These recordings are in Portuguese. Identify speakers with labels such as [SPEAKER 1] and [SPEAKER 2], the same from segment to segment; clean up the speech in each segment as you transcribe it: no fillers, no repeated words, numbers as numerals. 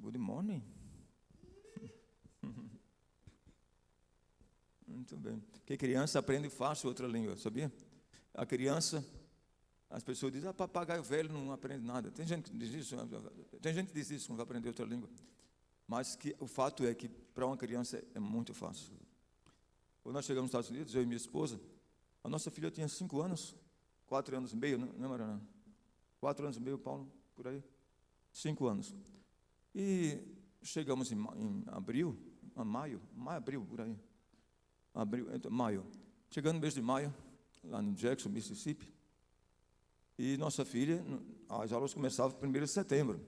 [SPEAKER 1] Good morning. Muito bem. Porque criança aprende fácil outra língua, sabia? A criança, as pessoas dizem, papagaio velho não aprende nada. Tem gente que diz isso quando vai aprender outra língua. Mas o fato é que para uma criança é muito fácil. Quando nós chegamos nos Estados Unidos, eu e minha esposa, a nossa filha tinha 5 anos, 4 anos e meio, não, Mariana? 4 anos e meio, Paulo, por aí. 5 anos. E chegamos em abril, abril, por aí. Maio. Chegando no mês de maio, lá no Jackson, Mississippi, e nossa filha, as aulas começavam no 1º de setembro.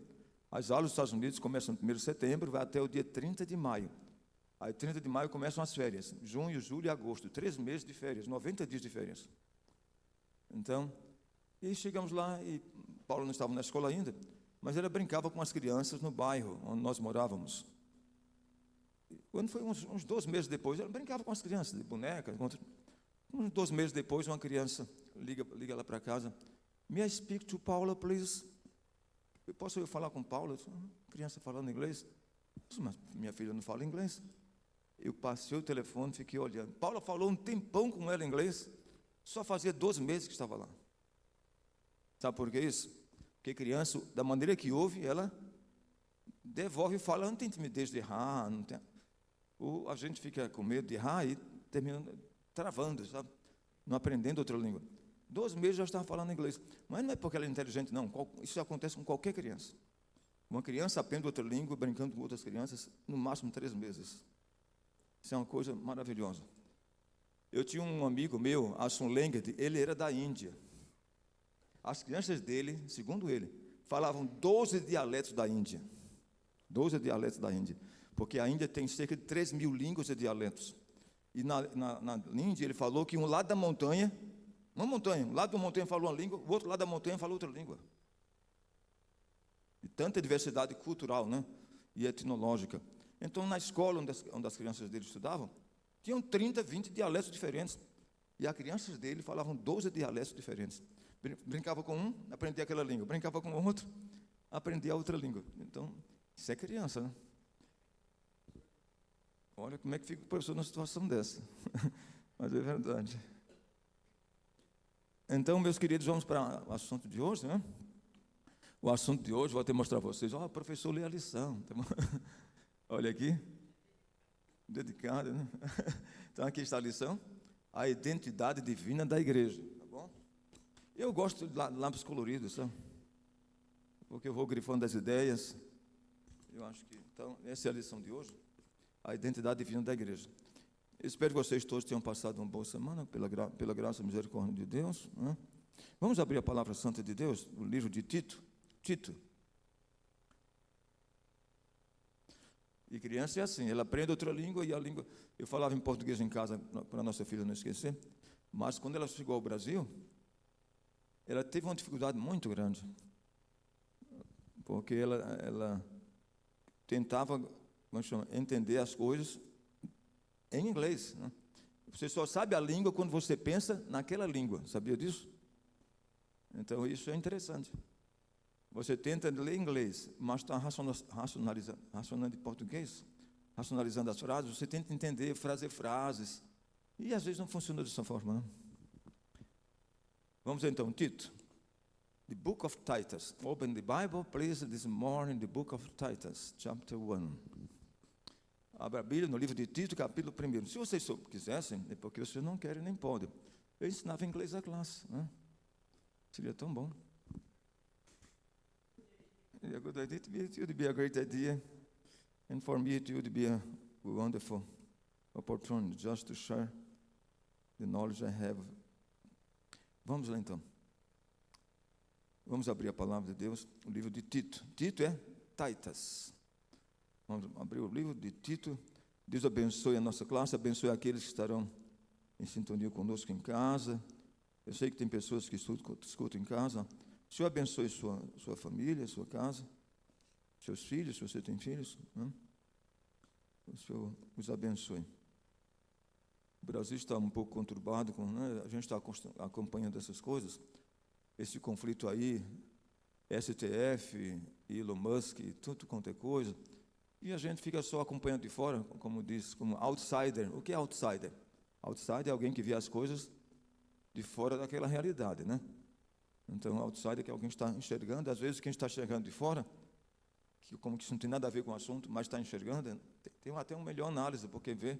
[SPEAKER 1] As aulas dos Estados Unidos começam no 1º de setembro, vai até o dia 30 de maio. Aí, 30 de maio, começam as férias. Junho, julho e agosto. 3 meses de férias, 90 dias de férias. Então, e chegamos lá, e Paulo não estava na escola ainda, mas ela brincava com as crianças no bairro onde nós morávamos. Quando foi uns 2 meses depois, ela brincava com as crianças, de bonecas. Uns 2 meses depois, uma criança liga lá para casa. May I speak to Paula, please? Posso eu falar com Paula? Criança falando inglês. Mas minha filha não fala inglês. Eu passei o telefone, fiquei olhando. Paula falou um tempão com ela em inglês. Só fazia 12 meses que estava lá. Sabe por que isso? Porque criança, da maneira que ouve, ela devolve e fala, não tem timidez de errar, não tem. Ou a gente fica com medo de errar e termina travando, sabe? Não aprendendo outra língua. 12 meses já estava falando inglês. Mas não é porque ela é inteligente, não. Isso acontece com qualquer criança. Uma criança aprende outra língua, brincando com outras crianças, no máximo 3 meses. Isso é uma coisa maravilhosa. Eu tinha um amigo meu, Asun Lenget, ele era da Índia. As crianças dele, segundo ele, falavam 12 dialetos da Índia. 12 dialetos da Índia. Porque a Índia tem cerca de 3.000 línguas e dialetos. E na Índia ele falou que um lado da montanha, um lado da montanha falou uma língua, o outro lado da montanha falou outra língua. E tanta diversidade cultural, né? E etnológica. Então, na escola onde as crianças dele estudavam, tinham 30, 20 dialetos diferentes. E as crianças dele falavam 12 dialetos diferentes. Brincava com um, aprendia aquela língua. Brincava com o outro, aprendia a outra língua. Então, isso é criança, né? Olha como é que fica o professor numa situação dessa. Mas é verdade. Então, meus queridos, vamos para o assunto de hoje, né? O assunto de hoje, vou até mostrar para vocês. O professor lê a lição. Olha aqui. Dedicado, né? Então, aqui está a lição. A identidade divina da igreja. Tá bom? Eu gosto de lápis coloridos, sabe? Porque eu vou grifando as ideias. Eu acho que, então, essa é a lição de hoje. A identidade divina da igreja. Eu espero que vocês todos tenham passado uma boa semana, pela graça e misericórdia de Deus, né? Vamos abrir a palavra santa de Deus, o livro de Tito. E criança é assim, ela aprende outra língua e a língua... Eu falava em português em casa, para a nossa filha não esquecer, mas quando ela chegou ao Brasil, ela teve uma dificuldade muito grande, porque ela tentava entender as coisas em inglês, né? Você só sabe a língua quando você pensa naquela língua, sabia disso? Então, isso é interessante. Você tenta ler inglês, mas está racionalizando em português, racionalizando as frases, você tenta entender, fazer frases, e às vezes não funciona dessa forma, né? Vamos então, Tito. The book of Titus. Open the Bible, please, this morning, the book of Titus, chapter 1. Abra a Bíblia no livro de Tito, capítulo 1. Se vocês quisessem, é porque vocês não querem nem podem. Eu ensinava inglês à classe, né? Seria tão bom. It would be a great idea, and for me it would be a wonderful opportunity just to share the knowledge I have. Vamos lá então. Vamos abrir a palavra de Deus, o livro de Tito. Tito é Titus. Vamos abrir o livro de Tito. Deus abençoe a nossa classe, abençoe aqueles que estarão em sintonia conosco em casa. Eu sei que tem pessoas que escutam em casa. O Senhor abençoe sua família, sua casa, seus filhos, se você tem filhos, né? O Senhor os abençoe. O Brasil está um pouco conturbado, né? A gente está acompanhando essas coisas. Esse conflito aí, STF, Elon Musk, tudo quanto é coisa, e a gente fica só acompanhando de fora, como diz, como outsider. O que é outsider? Outsider é alguém que vê as coisas de fora daquela realidade, né? Então, outsider é alguém que está enxergando. Às vezes, quem está enxergando de fora, que como que isso não tem nada a ver com o assunto, mas está enxergando, tem até uma melhor análise, porque vê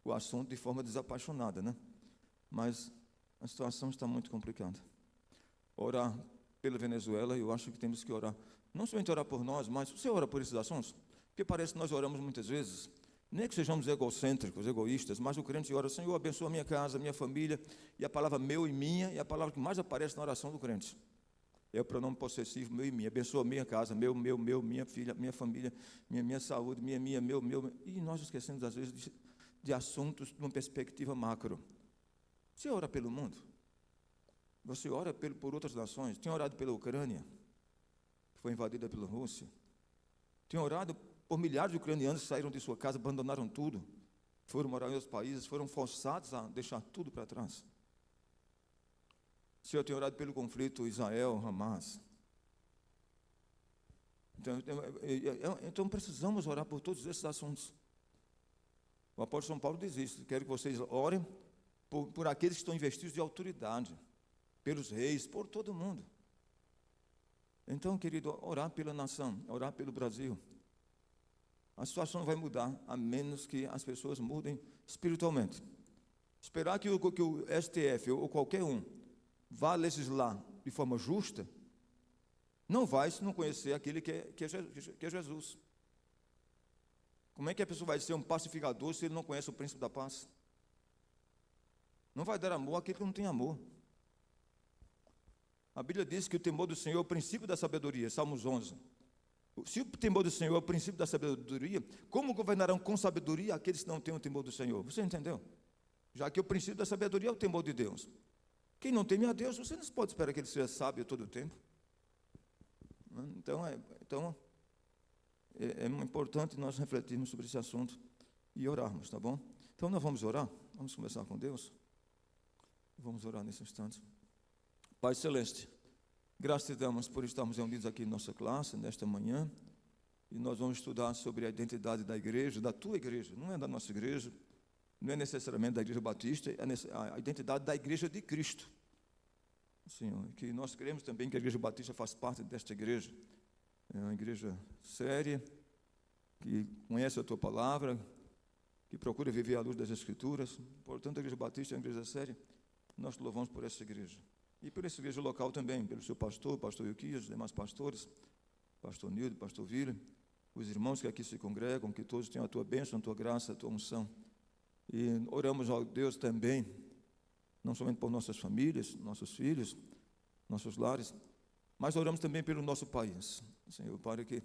[SPEAKER 1] o assunto de forma desapaixonada, né? Mas a situação está muito complicada. Orar pela Venezuela, eu acho que temos que orar. Não somente orar por nós, mas você ora por esses assuntos? Porque parece que nós oramos muitas vezes, nem que sejamos egocêntricos, egoístas, mas o crente ora: Senhor, abençoa a minha casa, a minha família, e a palavra meu e minha é a palavra que mais aparece na oração do crente. É o pronome possessivo, meu e minha. Abençoa a minha casa, meu, minha filha, minha família, minha saúde, minha, meu. E nós esquecemos, às vezes, de assuntos de uma perspectiva macro. Você ora pelo mundo? Você ora por outras nações? Tem orado pela Ucrânia, que foi invadida pela Rússia? Tem orado por milhares de ucranianos que saíram de sua casa, abandonaram tudo, foram morar em outros países, foram forçados a deixar tudo para trás? O Senhor tem orado pelo conflito Israel-Hamas. Então precisamos orar por todos esses assuntos. O apóstolo São Paulo diz isso: quero que vocês orem por aqueles que estão investidos de autoridade, pelos reis, por todo mundo. Então, querido, orar pela nação, orar pelo Brasil. A situação não vai mudar, a menos que as pessoas mudem espiritualmente. Esperar que o STF ou qualquer um vá legislar de forma justa, não vai se não conhecer aquele que é Jesus. Como é que a pessoa vai ser um pacificador se ele não conhece o príncipe da paz? Não vai dar amor àquele que não tem amor. A Bíblia diz que o temor do Senhor é o princípio da sabedoria, Salmos 11. Se o temor do Senhor é o princípio da sabedoria, como governarão com sabedoria aqueles que não têm o temor do Senhor? Você entendeu? Já que o princípio da sabedoria é o temor de Deus. Quem não teme a Deus, você não pode esperar que ele seja sábio todo o tempo. Então é importante nós refletirmos sobre esse assunto e orarmos, tá bom? Então nós vamos orar, vamos conversar com Deus. Vamos orar nesse instante. Pai Celeste, graças te damos por estarmos reunidos aqui em nossa classe, nesta manhã, e nós vamos estudar sobre a identidade da igreja, da tua igreja, não é da nossa igreja, não é necessariamente da igreja batista, é a identidade da igreja de Cristo. Senhor, que nós queremos também que a igreja batista faz parte desta igreja. É uma igreja séria, que conhece a tua palavra, que procura viver à luz das Escrituras. Portanto, a igreja batista é uma igreja séria. Nós te louvamos por essa igreja. E por essa igreja local também, pelo seu pastor, pastor Euquias, os demais pastores, pastor Nildo, pastor Vila, os irmãos que aqui se congregam, que todos tenham a tua bênção, a tua graça, a tua unção. E oramos ao Deus também, não somente por nossas famílias, nossos filhos, nossos lares, mas oramos também pelo nosso país, Senhor, para que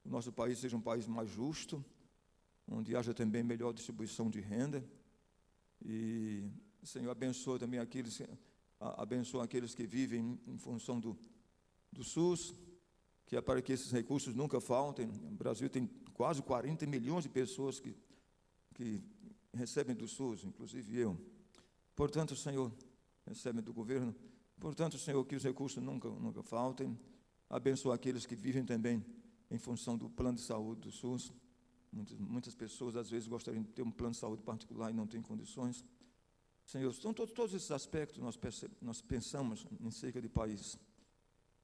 [SPEAKER 1] o nosso país seja um país mais justo, onde haja também melhor distribuição de renda. E, Senhor, abençoa também aqueles que vivem em função do SUS, que é para que esses recursos nunca faltem. O Brasil tem quase 40 milhões de pessoas que recebem do SUS, inclusive eu. Portanto, Senhor, recebem do governo. Portanto, Senhor, que os recursos nunca faltem. Abençoa aqueles que vivem também em função do plano de saúde do SUS. Muitas pessoas, às vezes, gostariam de ter um plano de saúde particular e não têm condições. Senhor, são todos esses aspectos nós pensamos em cerca de país.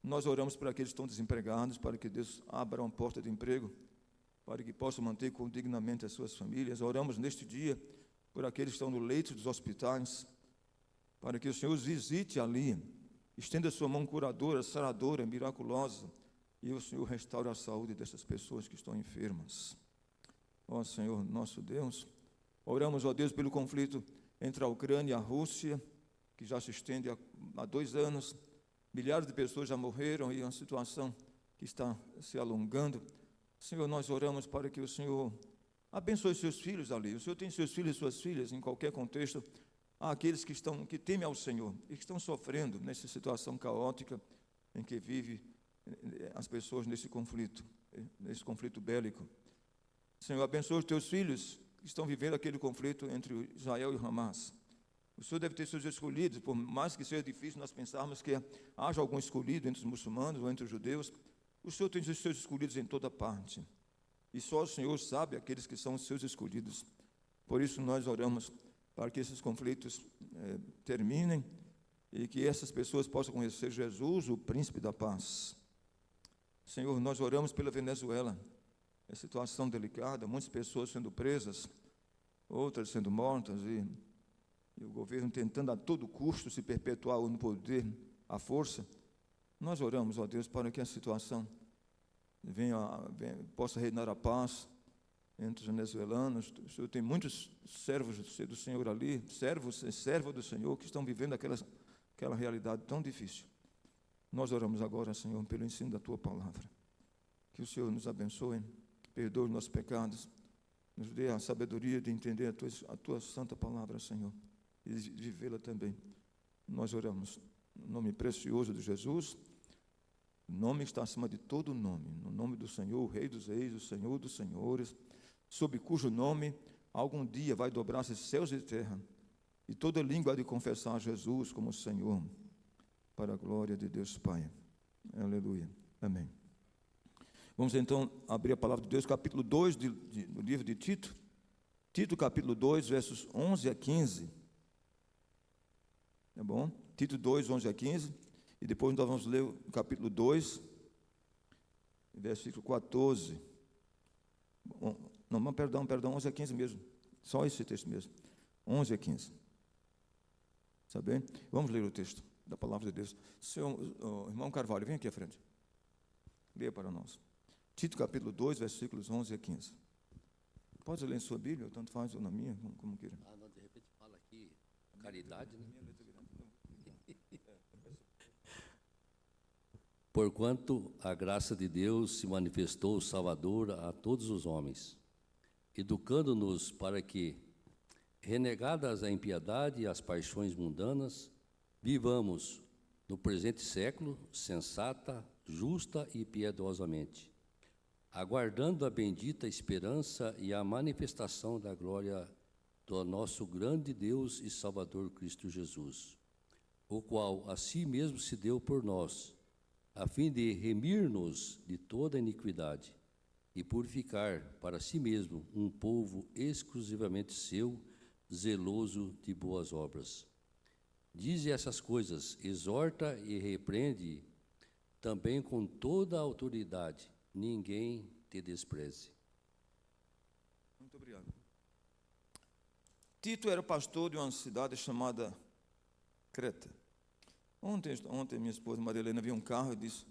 [SPEAKER 1] Nós oramos para aqueles que estão desempregados, para que Deus abra uma porta de emprego, para que possam manter dignamente as suas famílias. Oramos neste dia por aqueles que estão no leito dos hospitais, para que o Senhor os visite ali, estenda a sua mão curadora, saradora, miraculosa, e o Senhor restaure a saúde dessas pessoas que estão enfermas. Ó Senhor, nosso Deus, oramos, ó Deus, pelo conflito entre a Ucrânia e a Rússia, que já se estende há 2 anos, milhares de pessoas já morreram e é uma situação que está se alongando. Senhor, nós oramos para que o Senhor abençoe seus filhos ali. O Senhor tem seus filhos e suas filhas em qualquer contexto. Há aqueles que temem ao Senhor e que estão sofrendo nessa situação caótica em que vivem as pessoas nesse conflito bélico. Senhor, abençoe os teus filhos que estão vivendo aquele conflito entre Israel e Hamas. O Senhor deve ter seus escolhidos, por mais que seja difícil nós pensarmos que haja algum escolhido entre os muçulmanos ou entre os judeus. O Senhor tem os seus escolhidos em toda parte. E só o Senhor sabe aqueles que são os seus escolhidos. Por isso nós oramos para que esses conflitos terminem e que essas pessoas possam conhecer Jesus, o príncipe da paz. Senhor, nós oramos pela Venezuela. É situação delicada, muitas pessoas sendo presas, outras sendo mortas, e o governo tentando a todo custo se perpetuar no poder, à força. Nós oramos, ó Deus, para que a situação possa reinar a paz entre os venezuelanos. O Senhor tem muitos servos do Senhor ali, servos e servas do Senhor, que estão vivendo aquela realidade tão difícil. Nós oramos agora, Senhor, pelo ensino da Tua palavra. Que o Senhor nos abençoe, perdoe os nossos pecados, nos dê a sabedoria de entender a Tua santa palavra, Senhor, e de vivê-la também. Nós oramos no nome precioso de Jesus, o nome que está acima de todo nome, no nome do Senhor, o Rei dos Reis, o Senhor dos Senhores, sob cujo nome algum dia vai dobrar-se céus e terra, e toda língua há de confessar Jesus como Senhor, para a glória de Deus Pai. Aleluia. Amém. Vamos então abrir a palavra de Deus, capítulo 2 do livro de Tito. Tito, capítulo 2, versos 11 a 15. Tá bom? Tito 2, 11 a 15. E depois nós vamos ler o capítulo 2, versículo 14. Não, perdão, 11 a 15 mesmo. Só esse texto mesmo. 11 a 15. Está bem? Vamos ler o texto da palavra de Deus. Irmão Carvalho, vem aqui à frente. Leia para nós. Tito, capítulo 2, versículos 11 a 15. Pode ler em sua Bíblia, tanto faz, ou na minha, como queira.
[SPEAKER 2] Não, de repente fala aqui, caridade, né? Porquanto a graça de Deus se manifestou salvadora a todos os homens, educando-nos para que, renegadas a impiedade e as paixões mundanas, vivamos no presente século sensata, justa e piedosamente, aguardando a bendita esperança e a manifestação da glória do nosso grande Deus e Salvador Cristo Jesus, o qual a si mesmo se deu por nós, a fim de remir-nos de toda iniquidade e purificar para si mesmo um povo exclusivamente seu, zeloso de boas obras. Dize essas coisas, exorta e repreende também com toda a autoridade, ninguém te despreze.
[SPEAKER 1] Muito obrigado. Tito era pastor de uma cidade chamada Creta. Ontem minha esposa Maria Helena viu um carro e disse: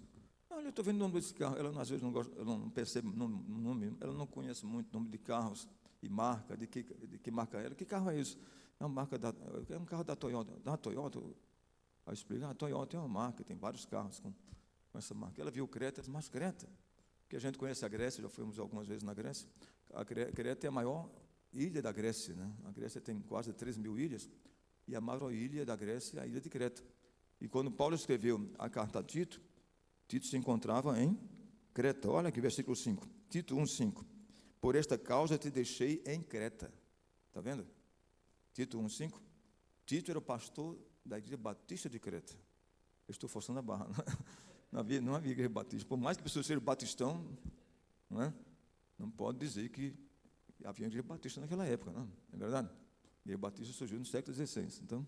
[SPEAKER 1] olha, eu estou vendo o nome desse carro. Ela às vezes não gosta, ela não percebe o nome, ela não conhece muito o nome de carros e marca, de que marca é. Que carro é isso? É um carro da Toyota. Da Toyota, ao explicar, a Toyota é uma marca, tem vários carros com essa marca. Ela viu o Creta, disse: mas Creta, porque a gente conhece a Grécia, já fomos algumas vezes na Grécia. A Creta é a maior ilha da Grécia, né? A Grécia tem quase 3.000 ilhas, e a maior ilha da Grécia é a ilha de Creta. E quando Paulo escreveu a carta a Tito, Tito se encontrava em Creta. Olha aqui, versículo 5, Tito 1:5. Por esta causa te deixei em Creta. Está vendo? Tito 1:5. Tito era o pastor da igreja batista de Creta. Eu estou forçando a barra. Não havia igreja batista. Por mais que a pessoa seja batistão, não pode dizer que havia igreja batista naquela época, não é verdade? A igreja batista surgiu no século XVI. Então,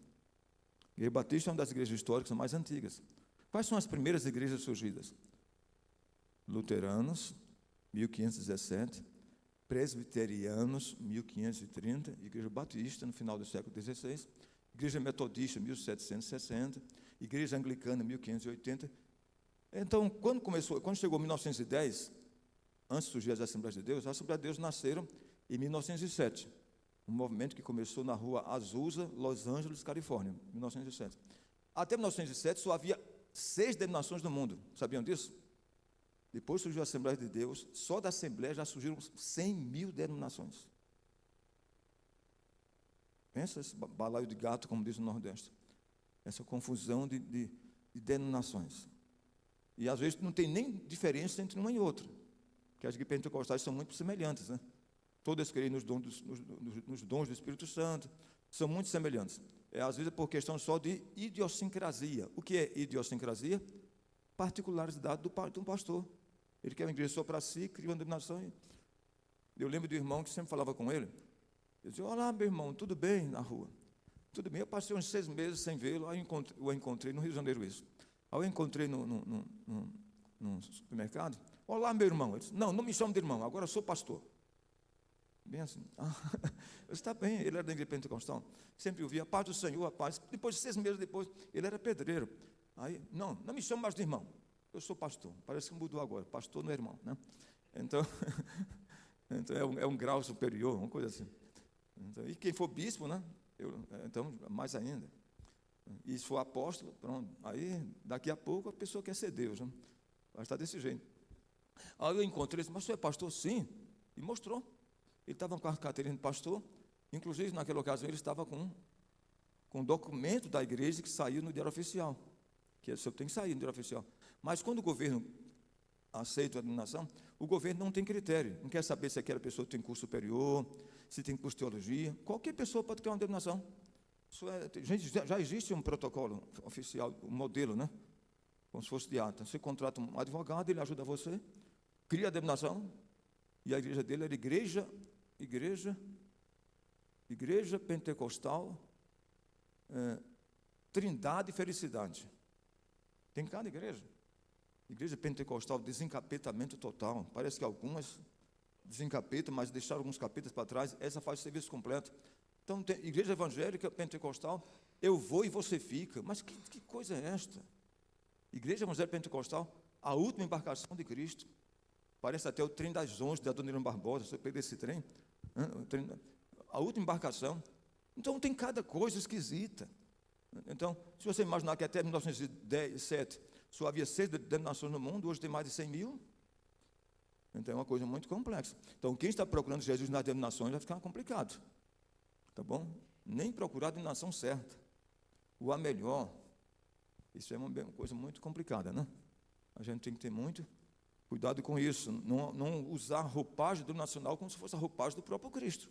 [SPEAKER 1] a igreja batista é uma das igrejas históricas mais antigas. Quais são as primeiras igrejas surgidas? Luteranos, 1517, presbiterianos, 1530, igreja batista, no final do século XVI, igreja metodista, 1760, igreja anglicana, 1580. Então, quando chegou 1910, antes de surgir as Assembleias de Deus, as Assembleias de Deus nasceram em 1907, um movimento que começou na rua Azusa, Los Angeles, Califórnia, 1907. Até 1907 só havia 6 denominações no mundo, sabiam disso? Depois surgiu a Assembleia de Deus, só da Assembleia já surgiram 100.000 denominações. Pensa esse balaio de gato, como diz no Nordeste. Essa confusão de denominações. E às vezes não tem nem diferença entre uma e outra, porque as igrejas pentecostais são muito semelhantes, né? Todas creem nos dons do Espírito Santo, são muito semelhantes. Às vezes é por questão só de idiosincrasia. O que é idiosincrasia? Particularidade do pastor. Ele quer uma igreja só para si, cria uma denominação. Eu lembro do irmão que sempre falava com ele. Eu dizia, olá, meu irmão, tudo bem na rua? Tudo bem. Eu passei uns 6 meses sem vê-lo, aí eu encontrei no Rio de Janeiro isso. Aí eu encontrei no supermercado. Olá, meu irmão. Ele disse, não me chamo de irmão, agora eu sou pastor. Bem assim. Eu disse, está bem, ele era da igreja pentecostal. Sempre ouvia a paz do Senhor, a paz. Depois de 6 meses depois, ele era pedreiro. Aí, não me chamo mais de irmão. Eu sou pastor. Parece que mudou agora. Pastor não é irmão, né? Então, então é um grau superior, uma coisa assim. Então, e quem for bispo, né? Então, mais ainda. E se for apóstolo, pronto. Aí, daqui a pouco, a pessoa quer ser Deus, né? Vai estar desse jeito. Aí eu encontrei, mas você é pastor? Sim. E mostrou. Ele estava com a carteirinha de pastor. Inclusive, naquela ocasião, ele estava com um documento da igreja que saiu no Diário Oficial. Que o senhor tem que sair no Diário Oficial. Mas quando o governo aceita a denominação, o governo não tem critério. Não quer saber se aquela pessoa tem curso superior, se tem curso de teologia. Qualquer pessoa pode criar uma denominação. Já existe um protocolo oficial, um modelo, né? Como se fosse de ata. Você contrata um advogado, ele ajuda você, cria a denominação, e a igreja dele era Igreja Pentecostal Trindade e Felicidade. Tem cada igreja. Igreja Pentecostal, desencapetamento total. Parece que algumas desencapetam, mas deixaram alguns capetas para trás. Essa faz serviço completo. Então, tem igreja evangélica Pentecostal, eu vou e você fica. Mas que coisa é esta? Igreja evangélica Pentecostal, a última embarcação de Cristo. Parece até o trem das 11 da Dona Irã Barbosa. Você pega esse trem? A última embarcação. Então, tem cada coisa esquisita. Então, se você imaginar que até 1907 só havia 6 denominações no mundo, hoje tem mais de 100 mil. Então, é uma coisa muito complexa. Então, quem está procurando Jesus nas denominações vai ficar complicado. Tá bom? Nem procurar a denominação certa. O a melhor. Isso é uma coisa muito complicada, né? A gente tem que ter muito cuidado com isso. Não usar a roupagem denominacional como se fosse a roupagem do próprio Cristo.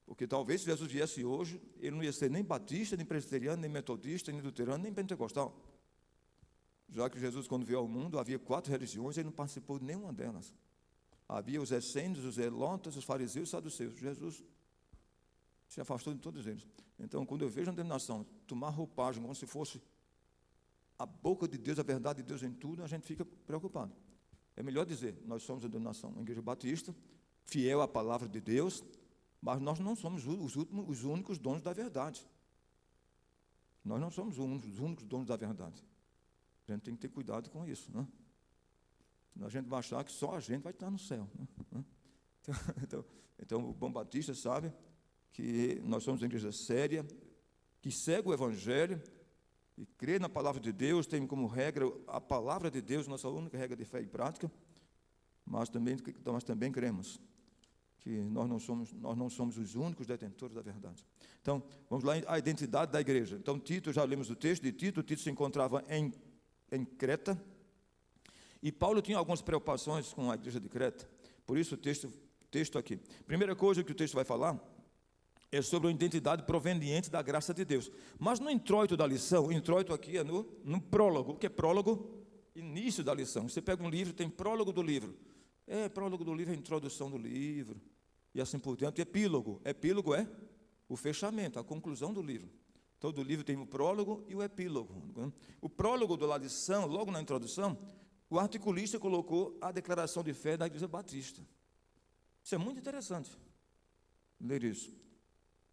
[SPEAKER 1] Porque talvez se Jesus viesse hoje, ele não ia ser nem batista, nem presbiteriano, nem metodista, nem luterano, nem pentecostal. Já que Jesus, quando veio ao mundo, havia 4 religiões, ele não participou de nenhuma delas. Havia os essênios, os zelotas, os fariseus e os saduceus. Jesus se afastou de todos eles. Então, quando eu vejo a denominação tomar roupagem como se fosse a boca de Deus, a verdade de Deus em tudo, a gente fica preocupado. É melhor dizer, nós somos a denominação, uma igreja batista, fiel à palavra de Deus, mas nós não somos os únicos donos da verdade. Nós não somos os únicos donos da verdade. A gente tem que ter cuidado com isso, né? Senão a gente vai achar que só a gente vai estar no céu, né? Então, o bom batista sabe que nós somos uma igreja séria, que segue o Evangelho e crê na palavra de Deus, tem como regra a palavra de Deus, nossa única regra de fé e prática, mas também cremos que nós não somos os únicos detentores da verdade. Então, vamos lá, a identidade da igreja. Então, Tito, já lemos o texto de Tito. Tito se encontrava em Creta, e Paulo tinha algumas preocupações com a igreja de Creta. Por isso o texto aqui. Primeira coisa que o texto vai falar é sobre a identidade proveniente da graça de Deus. Mas no introito da lição, o introito aqui é no prólogo. O que é prólogo? Início da lição. Você pega um livro, tem prólogo do livro. Prólogo do livro é a introdução do livro, e assim por diante. Epílogo. Epílogo é o fechamento, a conclusão do livro. Todo livro tem o prólogo e o epílogo. O prólogo da lição, logo na introdução, o articulista colocou a declaração de fé da Igreja Batista. Isso é muito interessante, ler isso.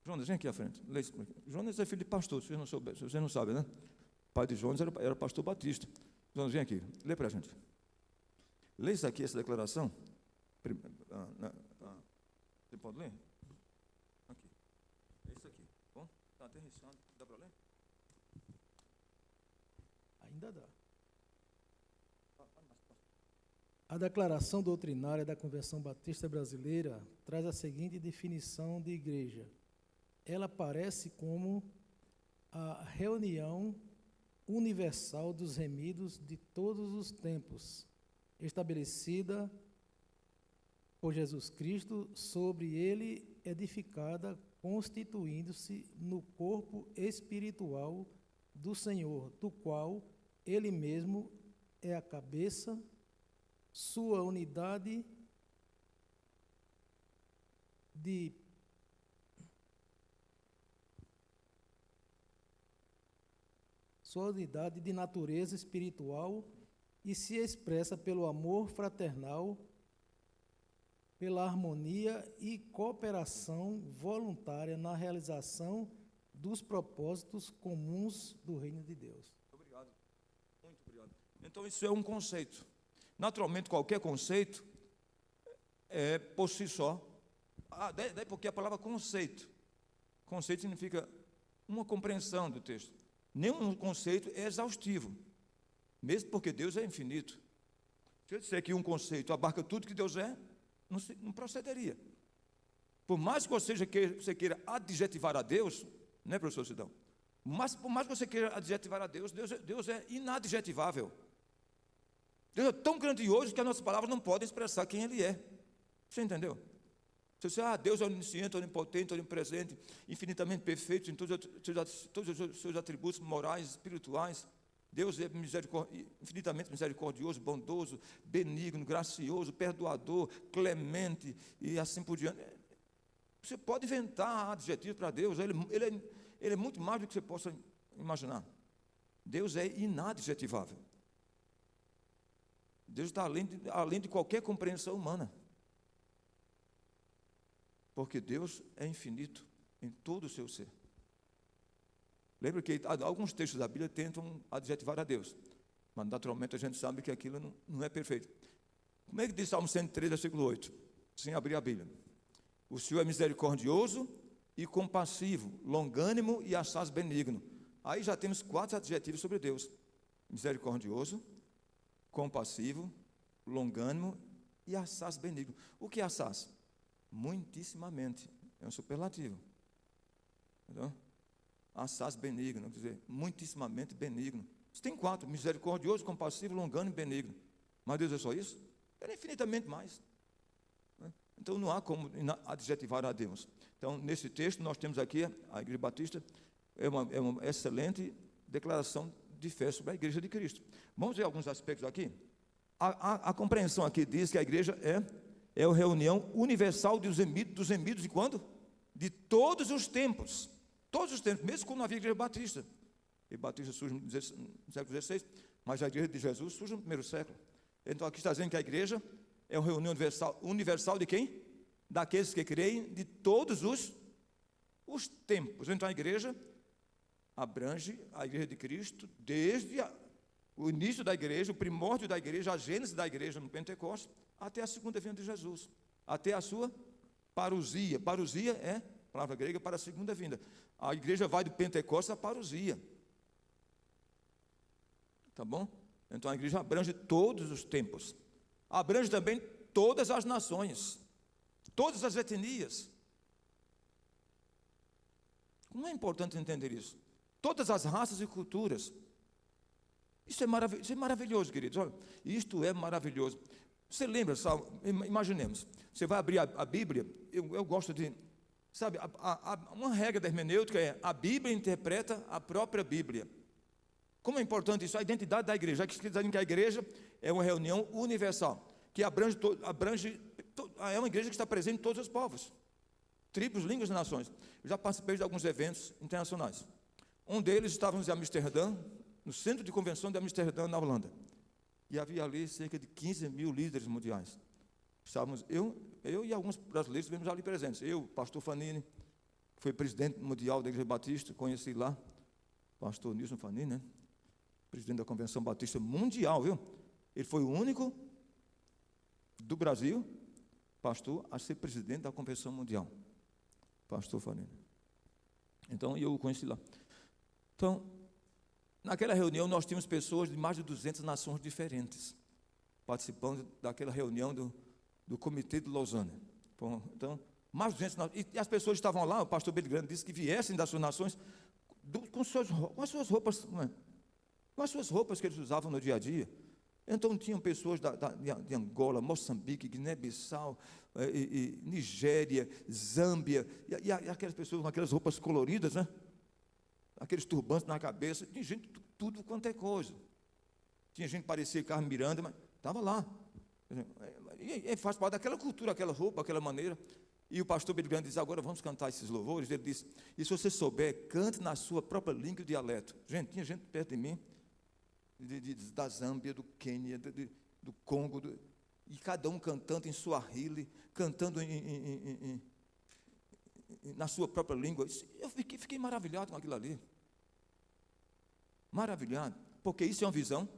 [SPEAKER 1] Jonas, vem aqui à frente. Lê isso. Jonas é filho de pastor, se vocês não sabem, né? O pai de Jonas era pastor batista. Jonas, vem aqui, lê para a gente. Lê isso aqui, essa declaração. Você pode ler? Aqui. É isso aqui. Bom, está aterrissando. Dá para ler?
[SPEAKER 3] Ainda dá. A Declaração Doutrinária da Convenção Batista Brasileira traz a seguinte definição de igreja. Ela aparece como a reunião universal dos remidos de todos os tempos, estabelecida por Jesus Cristo, sobre ele edificada, constituindo-se no corpo espiritual do Senhor, do qual ele mesmo é a cabeça, sua unidade de natureza espiritual e se expressa pelo amor fraternal, pela harmonia e cooperação voluntária na realização dos propósitos comuns do reino de Deus.
[SPEAKER 1] Obrigado, muito obrigado. Então, isso é um conceito. Naturalmente, qualquer conceito é por si só. Daí porque a palavra conceito significa uma compreensão do texto. Nenhum conceito é exaustivo, mesmo porque Deus é infinito. Se eu disser que um conceito abarca tudo que Deus é, não procederia. Por mais que você queira adjetivar a Deus, né, professor Sidão? Por mais que você queira adjetivar a Deus, Deus é inadjetivável. Deus é tão grandioso que as nossas palavras não podem expressar quem Ele é. Você entendeu? Você diz, Deus é onisciente, onipotente, onipresente, infinitamente perfeito em todos os seus atributos morais, espirituais. Deus é infinitamente misericordioso, bondoso, benigno, gracioso, perdoador, clemente e assim por diante. Você pode inventar adjetivos para Deus, ele é muito mais do que você possa imaginar. Deus é inadjetivável. Deus está além de qualquer compreensão humana. Porque Deus é infinito em todo o seu ser. Lembra que alguns textos da Bíblia tentam adjetivar a Deus, mas naturalmente a gente sabe que aquilo não é perfeito. Como é que diz Salmo 103, versículo 8? Sem abrir a Bíblia. O Senhor é misericordioso e compassivo, longânimo e assaz benigno. Aí já temos 4 adjetivos sobre Deus: misericordioso, compassivo, longânimo e assaz benigno. O que é assaz? Muitíssimamente, é um superlativo. Entendeu? Assaz benigno, quer dizer, muitíssimamente benigno. Você tem 4, misericordioso, compassivo, longânimo e benigno. Mas Deus é só isso? Ele é infinitamente mais. Então não há como adjetivar a Deus. Então, nesse texto, nós temos aqui, a Igreja Batista, é uma excelente declaração de fé sobre a Igreja de Cristo. Vamos ver alguns aspectos aqui? A compreensão aqui diz que a igreja é a reunião universal dos gemidos de quando? De todos os tempos. Todos os tempos, mesmo quando não havia igreja batista. E batista surge no século XVI, mas a igreja de Jesus surge no primeiro século. Então aqui está dizendo que a igreja é uma reunião universal de quem? Daqueles que creem de todos os tempos. Então a igreja abrange a igreja de Cristo desde o início da igreja, o primórdio da igreja, a gênese da igreja no Pentecostes, até a segunda vinda de Jesus, até a sua parousia. Parousia é palavra grega para a segunda vinda. A igreja vai do Pentecostes à parousia. Tá bom? Então a igreja abrange todos os tempos. Abrange também todas as nações, todas as etnias. Como é importante entender isso? Todas as raças e culturas. Isso é maravilhoso, queridos. Olha, isto é maravilhoso. Você lembra, sabe, imaginemos, você vai abrir a Bíblia, eu gosto de, sabe, uma regra da hermenêutica é: a Bíblia interpreta a própria Bíblia. Como é importante isso? A identidade da igreja. Aqui está dizendo que a igreja é uma reunião universal, que é uma igreja que está presente em todos os povos, tribos, línguas e nações. Eu já participei de alguns eventos internacionais. Um deles estávamos em Amsterdã, no centro de convenção de Amsterdã, na Holanda. E havia ali cerca de 15 mil líderes mundiais. Estávamos, eu e alguns brasileiros estivemos ali presentes. Eu, pastor Fanini, que foi presidente mundial da Igreja Batista, conheci lá, pastor Nilson Fanini, né? Presidente da Convenção Batista Mundial, viu? Ele foi o único do Brasil, pastor, a ser presidente da Convenção Mundial. Pastor Fanini. Então, eu o conheci lá. Então, naquela reunião, nós tínhamos pessoas de mais de 200 nações diferentes, participando daquela reunião do Comitê de Lausanne. Bom, então, mais de 200 nações. E as pessoas estavam lá, o pastor Belgrano disse que viessem das suas nações com as suas roupas, com as suas roupas que eles usavam no dia a dia. Então, tinham pessoas de Angola, Moçambique, Guiné-Bissau, Nigéria, Zâmbia, e aquelas pessoas com aquelas roupas coloridas, né? Aqueles turbantes na cabeça. Tinha gente de tudo quanto é coisa. Tinha gente que parecia Carmen Miranda, mas estava lá. E faz parte daquela cultura, aquela roupa, aquela maneira. E o pastor Billy Graham diz, agora vamos cantar esses louvores. Ele disse, e se você souber, cante na sua própria língua e dialeto. Gente, tinha gente perto de mim, da Zâmbia, do Quênia, do Congo, e cada um cantando em Swahili, cantando na sua própria língua. Eu fiquei maravilhado com aquilo ali. Maravilhado, porque isso é uma visão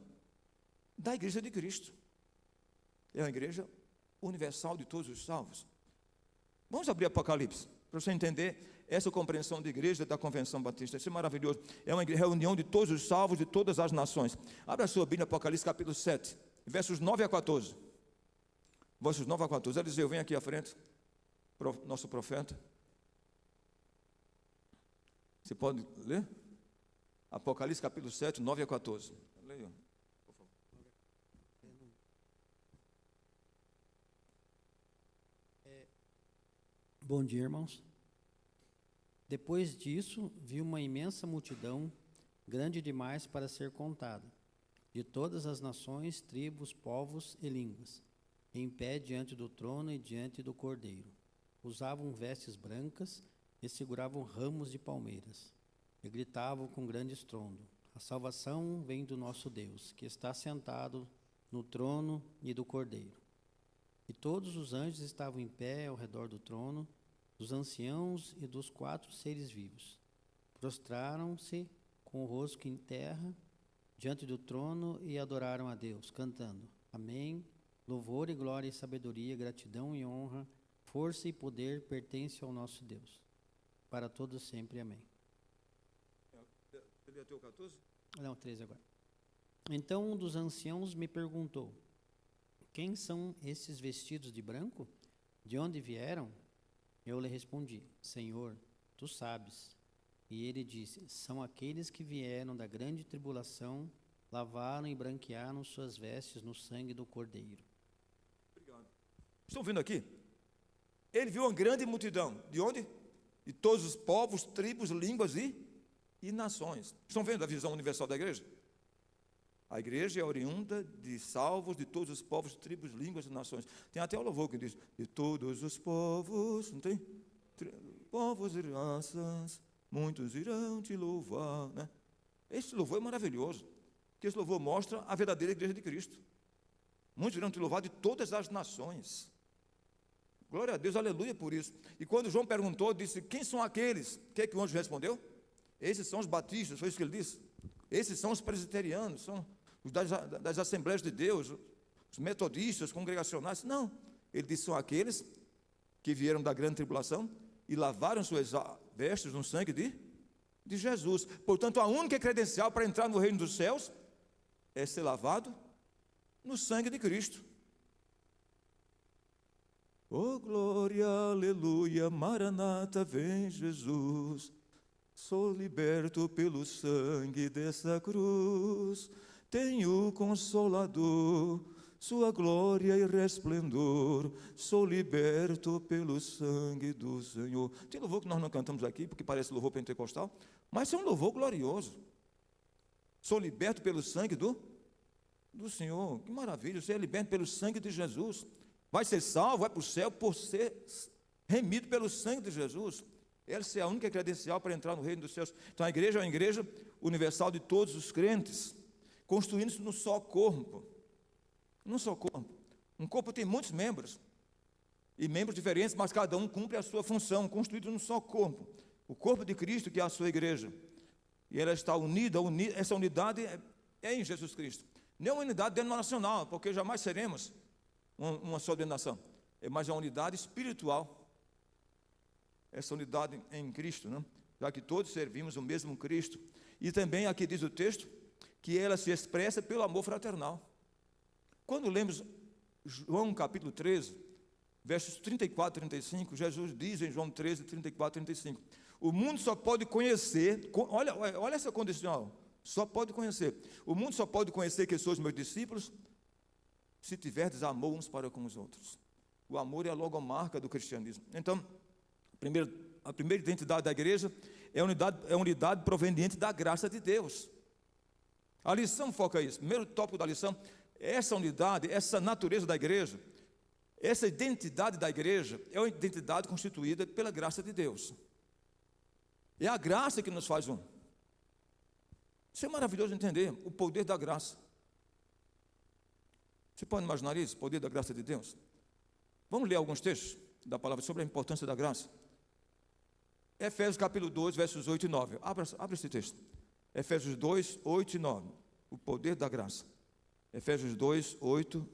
[SPEAKER 1] da igreja de Cristo. É uma igreja universal de todos os salvos. Vamos abrir Apocalipse, para você entender essa compreensão de igreja da Convenção Batista. Isso é maravilhoso. É uma reunião de todos os salvos de todas as nações. Abra a sua Bíblia, Apocalipse capítulo 7, versos 9 a 14. Versos 9 a 14. Eliseu, vem aqui à frente, nosso profeta. Você pode ler? Apocalipse capítulo 7, 9 a 14. Leia, por favor.
[SPEAKER 4] Bom dia, irmãos. Depois disso, vi uma imensa multidão, grande demais para ser contada, de todas as nações, tribos, povos e línguas, em pé diante do trono e diante do Cordeiro. Usavam vestes brancas e seguravam ramos de palmeiras, e gritavam com grande estrondo: a salvação vem do nosso Deus, que está sentado no trono e do Cordeiro. E todos os anjos estavam em pé ao redor do trono, dos anciãos e dos 4 seres vivos. Prostraram-se com o rosto em terra diante do trono e adoraram a Deus, cantando: Amém. Louvor e glória e sabedoria, gratidão e honra, força e poder pertencem ao nosso Deus, para todos sempre. Amém.
[SPEAKER 1] Ele até o 14?
[SPEAKER 4] Não, 13 agora. Então um dos anciãos me perguntou: quem são esses vestidos de branco? De onde vieram? Eu lhe respondi: Senhor, tu sabes. E ele disse: são aqueles que vieram da grande tribulação, lavaram e branquearam suas vestes no sangue do Cordeiro.
[SPEAKER 1] Obrigado. Estão vendo aqui? Ele viu uma grande multidão. De onde? De todos os povos, tribos, línguas e nações. Estão vendo a visão universal da igreja? A igreja é oriunda de salvos de todos os povos, tribos, línguas e nações. Tem até o louvor que diz: de todos os povos, não tem? Povos e raças, muitos irão te louvar, né? Esse louvor é maravilhoso, porque esse louvor mostra a verdadeira igreja de Cristo. Muitos irão te louvar de todas as nações. Glória a Deus, aleluia por isso. E quando João perguntou, disse: quem são aqueles? O que é que o anjo respondeu? Esses são os batistas, foi isso que ele disse. Esses são os presbiterianos, são os das Assembleias de Deus, os metodistas, congregacionais. Não, ele disse: são aqueles que vieram da grande tribulação e lavaram suas vestes no sangue de Jesus. Portanto, a única credencial para entrar no reino dos céus é ser lavado no sangue de Cristo. Oh, glória, aleluia, Maranata, vem Jesus. Sou liberto pelo sangue dessa cruz. Tenho Consolador, sua glória e resplendor. Sou liberto pelo sangue do Senhor. Tem louvor que nós não cantamos aqui, porque parece louvor pentecostal, mas é um louvor glorioso. Sou liberto pelo sangue do Senhor. Que maravilha, você é liberto pelo sangue de Jesus. Vai ser salvo, vai para o céu por ser remido pelo sangue de Jesus. Essa é a única credencial para entrar no reino dos céus. Então a igreja é uma igreja universal de todos os crentes, construindo-se num só corpo. Num só corpo. Um corpo tem muitos membros, e membros diferentes, mas cada um cumpre a sua função, construído num só corpo. O corpo de Cristo, que é a sua igreja. E ela está unida, essa unidade é em Jesus Cristo. Não é uma unidade denominacional, porque jamais seremos uma só denominação, mas é uma unidade espiritual. Essa unidade em Cristo, né? Já que todos servimos o mesmo Cristo. E também aqui diz o texto que ela se expressa pelo amor fraternal. Quando lemos João capítulo 13, versos 34 e 35, Jesus diz em João 13, 34 e 35, o mundo só pode conhecer, olha essa condicional, só pode conhecer, o mundo só pode conhecer que sois meus discípulos se tiverdes amor uns para com os outros. O amor é a logomarca do cristianismo. Então, a primeira identidade da igreja é a unidade proveniente da graça de Deus. A lição foca isso. O primeiro tópico da lição essa unidade, essa natureza da igreja, essa identidade da igreja é uma identidade constituída pela graça de Deus. É a graça que nos faz um. Isso é maravilhoso entender, o poder da graça. Você pode imaginar isso, o poder da graça de Deus? Vamos ler alguns textos da palavra sobre a importância da graça. Efésios capítulo 2, versos 8 e 9. Abra esse texto. Efésios 2, 8 e 9. O poder da graça. Efésios 2, 8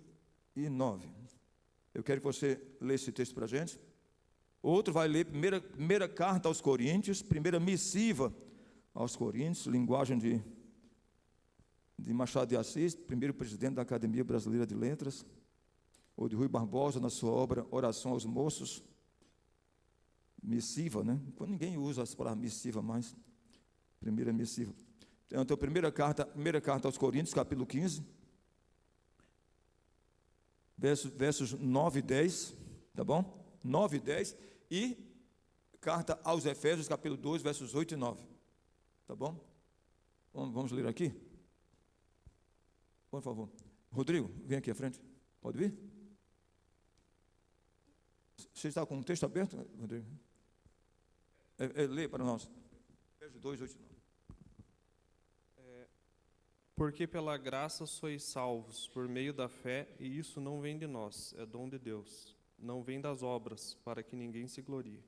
[SPEAKER 1] e 9. Eu quero que você lê esse texto para a gente. Outro vai ler primeira carta aos Coríntios, primeira missiva aos Coríntios, linguagem de Machado de Assis, primeiro presidente da Academia Brasileira de Letras, ou de Rui Barbosa, na sua obra Oração aos Moços. Missiva, né? Quando ninguém usa essa palavra missiva mais. Primeira missiva. Então, primeira carta aos Coríntios, capítulo 15, versos 9 e 10, tá bom? 9 e 10, e carta aos Efésios, capítulo 2, versos 8 e 9, tá bom? Vamos ler aqui? Por favor. Rodrigo, vem aqui à frente. Pode vir? Você está com o texto aberto, Rodrigo? Lê para nós. Efésios 2, 8 e 9.
[SPEAKER 5] Porque pela graça sois salvos, por meio da fé, e isso não vem de nós, é dom de Deus. Não vem das obras, para que ninguém se glorie.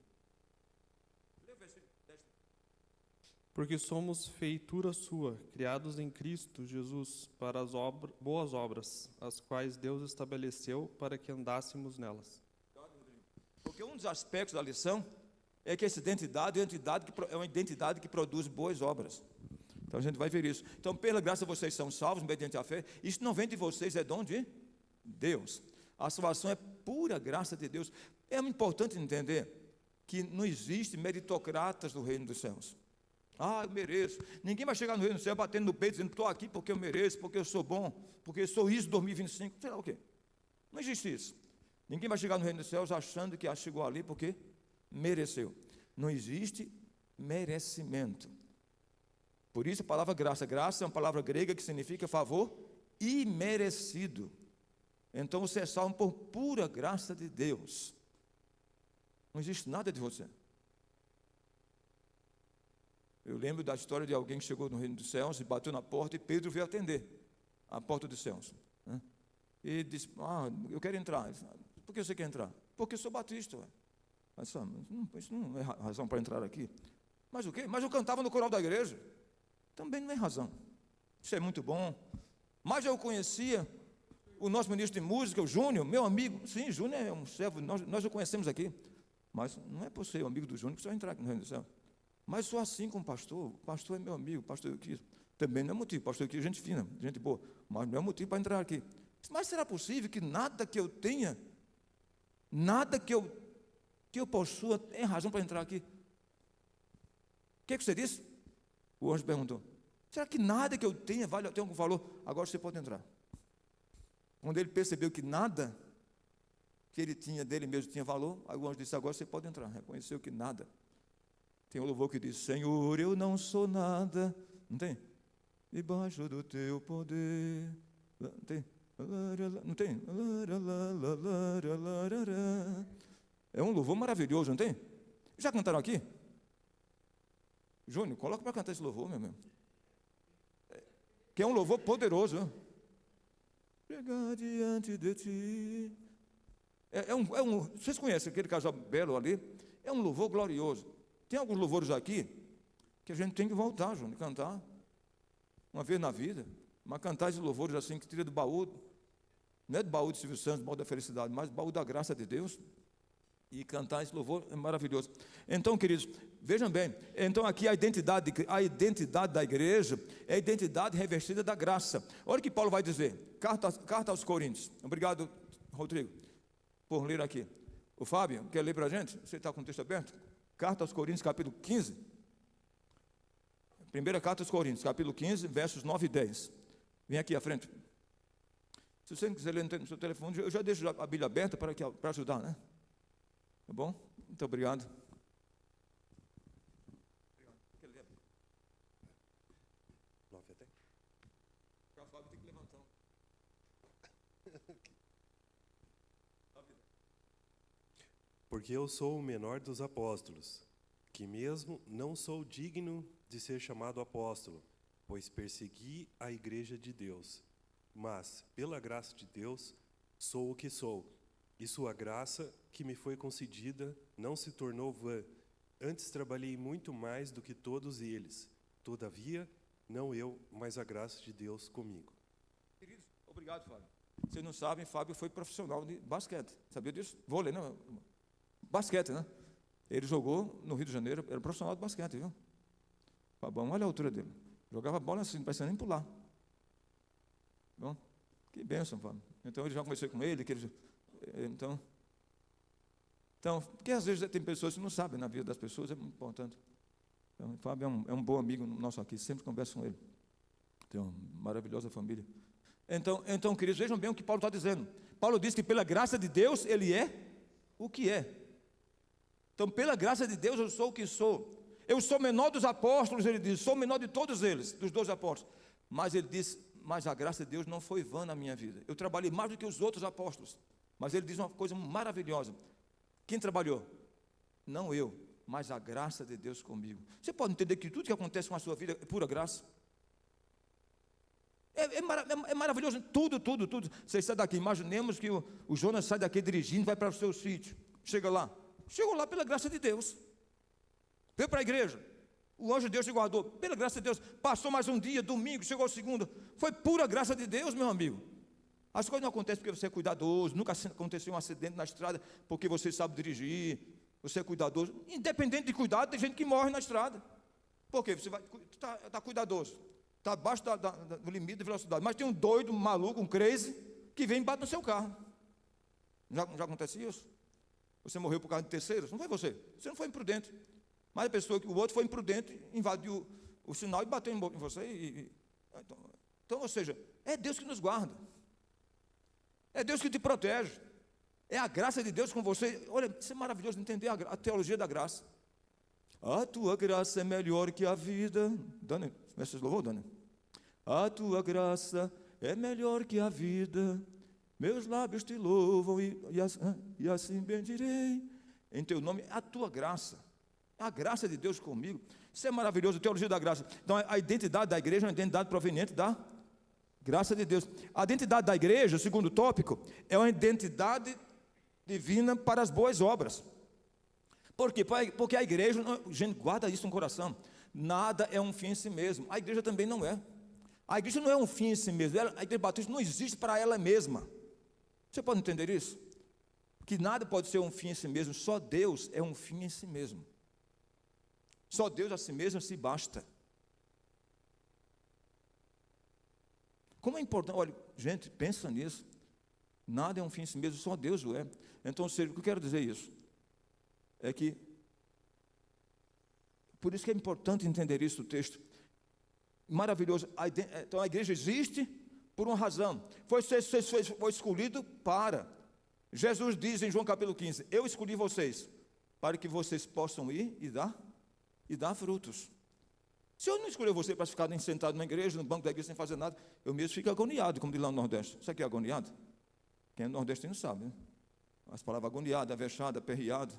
[SPEAKER 5] Porque somos feitura sua, criados em Cristo Jesus, para as boas obras, as quais Deus estabeleceu para que andássemos nelas.
[SPEAKER 1] Porque um dos aspectos da lição é que essa identidade é uma identidade que produz boas obras. Então a gente vai ver isso. Então, pela graça vocês são salvos mediante a fé. Isso não vem de vocês, é dom de Deus. A salvação é pura graça de Deus. É importante entender que não existe meritocratas no reino dos céus. Eu mereço. Ninguém vai chegar no reino do céu batendo no peito, dizendo, estou aqui porque eu mereço, porque eu sou bom, porque eu sou isso 2025, sei lá o quê. Não existe isso. Ninguém vai chegar no reino dos céus achando que chegou ali porque mereceu. Não existe merecimento. Por isso a palavra graça. Graça é uma palavra grega que significa favor imerecido. Então você é salvo por pura graça de Deus. Não existe nada de você. Eu lembro da história de alguém que chegou no reino dos céus e bateu na porta e Pedro veio atender a porta dos céus, né? E disse, eu quero entrar. Disse, por que você quer entrar? Porque eu sou batista. Isso não é razão para entrar aqui. Mas o quê? Mas eu cantava no coral da igreja. Também não é razão. Isso é muito bom. Mas eu conhecia o nosso ministro de música, o Júnior, meu amigo. Sim, Júnior é um servo, nós o conhecemos aqui. Mas não é por ser o amigo do Júnior que você vai entrar aqui no reino do céu. Mas sou assim com o pastor é meu amigo, pastor Euquis. Também não é motivo, pastor Euquis é gente fina, gente boa, mas não é motivo para entrar aqui. Mas será possível que nada que eu tenha, nada que eu possua, é razão para entrar aqui? O que você disse? O anjo perguntou, será que nada que eu tenha tem algum valor? Agora você pode entrar. Quando ele percebeu que nada que ele tinha dele mesmo tinha valor, aí o anjo disse, agora você pode entrar. Reconheceu que nada. Tem um louvor que diz, Senhor, eu não sou nada. Não tem? Debaixo do teu poder. Não tem? Não tem? É um louvor maravilhoso, não tem? Já cantaram aqui? Júnior, coloca para cantar esse louvor, meu irmão. Que é um louvor poderoso. Chegar diante de ti. Vocês conhecem aquele casal belo ali? É um louvor glorioso. Tem alguns louvores aqui que a gente tem que voltar, Júnior, cantar uma vez na vida, mas cantar esses louvores assim que tira do baú, não é do baú de Silvio Santos, do baú da felicidade, mas do baú da graça de Deus, e cantar esse louvor é maravilhoso. Então, queridos, vejam bem, então aqui a identidade da igreja é a identidade revestida da graça. Olha o que Paulo vai dizer, carta aos Coríntios. Obrigado, Rodrigo, por ler aqui. O Fábio, quer ler para a gente? Você está com o texto aberto? Carta aos Coríntios, capítulo 15. Primeira carta aos Coríntios, capítulo 15, versos 9 e 10. Vem aqui à frente. Se você não quiser ler no seu telefone, eu já deixo a Bíblia aberta para ajudar, né? Tá bom? Muito obrigado. O Fábio tem que levantar.
[SPEAKER 6] porque eu sou o menor dos apóstolos, que mesmo não sou digno de ser chamado apóstolo, pois persegui a igreja de Deus. Mas, pela graça de Deus, sou o que sou, e sua graça, que me foi concedida, não se tornou vã. Antes trabalhei muito mais do que todos eles. Todavia, não eu, mas a graça de Deus comigo.
[SPEAKER 1] Queridos, obrigado, Fábio. Vocês não sabem, Fábio foi profissional de basquete. Sabia disso? Vôlei, não? Basquete, né? Ele jogou no Rio de Janeiro, era profissional de basquete, viu? Fabão, olha a altura dele. Jogava bola assim, não parecia nem pular. Bom, que bênção, Fábio. Então, ele já conversei com ele, então, porque às vezes tem pessoas que não sabem na vida das pessoas, é muito importante. Então, o Fábio é um bom amigo nosso aqui, sempre converso com ele. Tem uma maravilhosa família. Então, queridos, vejam bem o que Paulo está dizendo. Paulo diz que pela graça de Deus, ele é o que é. Então, pela graça de Deus, eu sou o que sou. Eu sou menor dos apóstolos, ele diz, sou menor de todos eles, dos 12 apóstolos. Mas ele diz, mas a graça de Deus não foi vã na minha vida. Eu trabalhei mais do que os outros apóstolos. Mas ele diz uma coisa maravilhosa. Quem trabalhou? Não eu, mas a graça de Deus comigo. Você pode entender que tudo que acontece com a sua vida é pura graça? É maravilhoso, tudo. Você sai daqui, imaginemos que o Jonas sai daqui dirigindo, vai para o seu sítio. Chegou lá pela graça de Deus. Veio para a igreja. O anjo de Deus te guardou, pela graça de Deus. Passou mais um dia, domingo, chegou segunda. Foi pura graça de Deus, meu amigo. As coisas não acontecem porque você é cuidadoso. Nunca aconteceu um acidente na estrada porque você sabe dirigir. Você é cuidadoso. Independente de cuidado, tem gente que morre na estrada. Por quê? Você está cuidadoso. Está abaixo do limite de velocidade. Mas tem um doido, um maluco, um crazy, que vem e bate no seu carro. Já acontece isso? Você morreu por causa de terceiros? Não foi você. Você não foi imprudente. Mas a pessoa, o outro foi imprudente, invadiu o sinal e bateu em você. Então, ou seja, é Deus que nos guarda. É Deus que te protege. É a graça de Deus com você. Olha, isso é maravilhoso entender a teologia da graça. A tua graça é melhor que a vida. Dani, você louvou, Dani? A tua graça é melhor que a vida. Meus lábios te louvam e assim bendirei. Em teu nome, a tua graça. A graça de Deus comigo. Isso é maravilhoso, teologia da graça. Então, a identidade da igreja é uma identidade proveniente da graça de Deus. A identidade da igreja, segundo tópico, é uma identidade divina para as boas obras. Por quê? Porque a igreja, gente, guarda isso no coração. Nada é um fim em si mesmo. A igreja também não é. A igreja não é um fim em si mesmo. A igreja batista não existe para ela mesma. Você pode entender isso? Que nada pode ser um fim em si mesmo. Só Deus é um fim em si mesmo. Só Deus a si mesmo se basta. Como é importante, olha, gente, pensa nisso. Nada é um fim em si mesmo, só Deus o é. Então, o que eu quero dizer isso? É que, por isso que é importante entender isso, o texto. Maravilhoso. Então, a igreja existe por uma razão. Foi escolhido para. Jesus diz em João capítulo 15, eu escolhi vocês, para que vocês possam ir e dar frutos. Se eu não escolher você para ficar sentado na igreja, no banco da igreja, sem fazer nada, eu mesmo fico agoniado, como diz lá no Nordeste. Isso aqui é agoniado? Quem é nordestino sabe, né? As palavras agoniado, avexado, aperreado,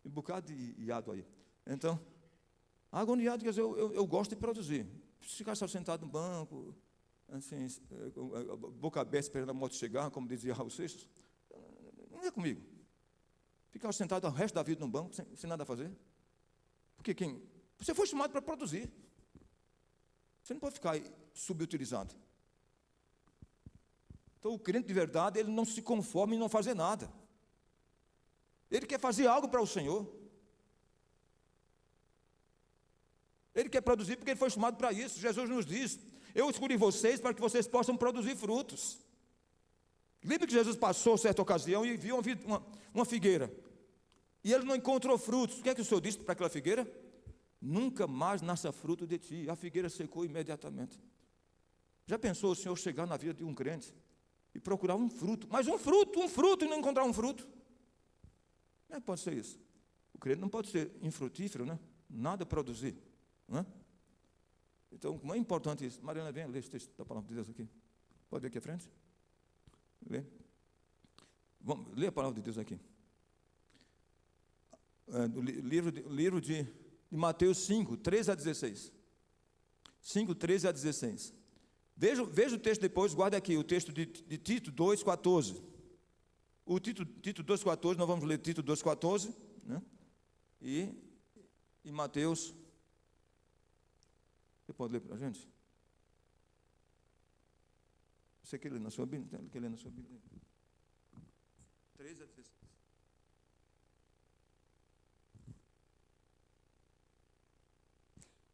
[SPEAKER 1] e um bocado de iado aí. Então, agoniado, quer dizer, eu gosto de produzir. Ficar só sentado no banco, assim, boca aberta, esperando a morte chegar, como dizia Raul Seixas, não é comigo. Ficar sentado o resto da vida no banco, sem nada a fazer. Porque você foi chamado para produzir. Você não pode ficar subutilizado. Então, o crente de verdade, ele não se conforma em não fazer nada. Ele quer fazer algo para o Senhor. Ele quer produzir porque ele foi chamado para isso. Jesus nos diz, eu escolhi vocês para que vocês possam produzir frutos. Lembra que Jesus passou certa ocasião e viu uma figueira. E ele não encontrou frutos. O que é que o Senhor disse para aquela figueira? Nunca mais nasça fruto de ti. A figueira secou imediatamente. Já pensou o Senhor chegar na vida de um crente e procurar um fruto, mas um fruto e não encontrar um fruto? Não pode ser isso. O crente não pode ser infrutífero, né? Nada produzir, né? Então, como é importante isso? Mariana, vem ler esse texto da palavra de Deus aqui. Pode vir aqui à frente? Lê. Vamos ler a palavra de Deus aqui. do livro de Mateus 5, 13 a 16. 5, 13 a 16. Veja o texto depois, guarda aqui, o texto de Tito 2, 14. O Tito 2, 14, nós vamos ler Tito 2, 14, né? E Mateus. Você pode ler para a gente? Você quer ler na sua Bíblia? Quer ler na sua Bíblia? 13 a 16.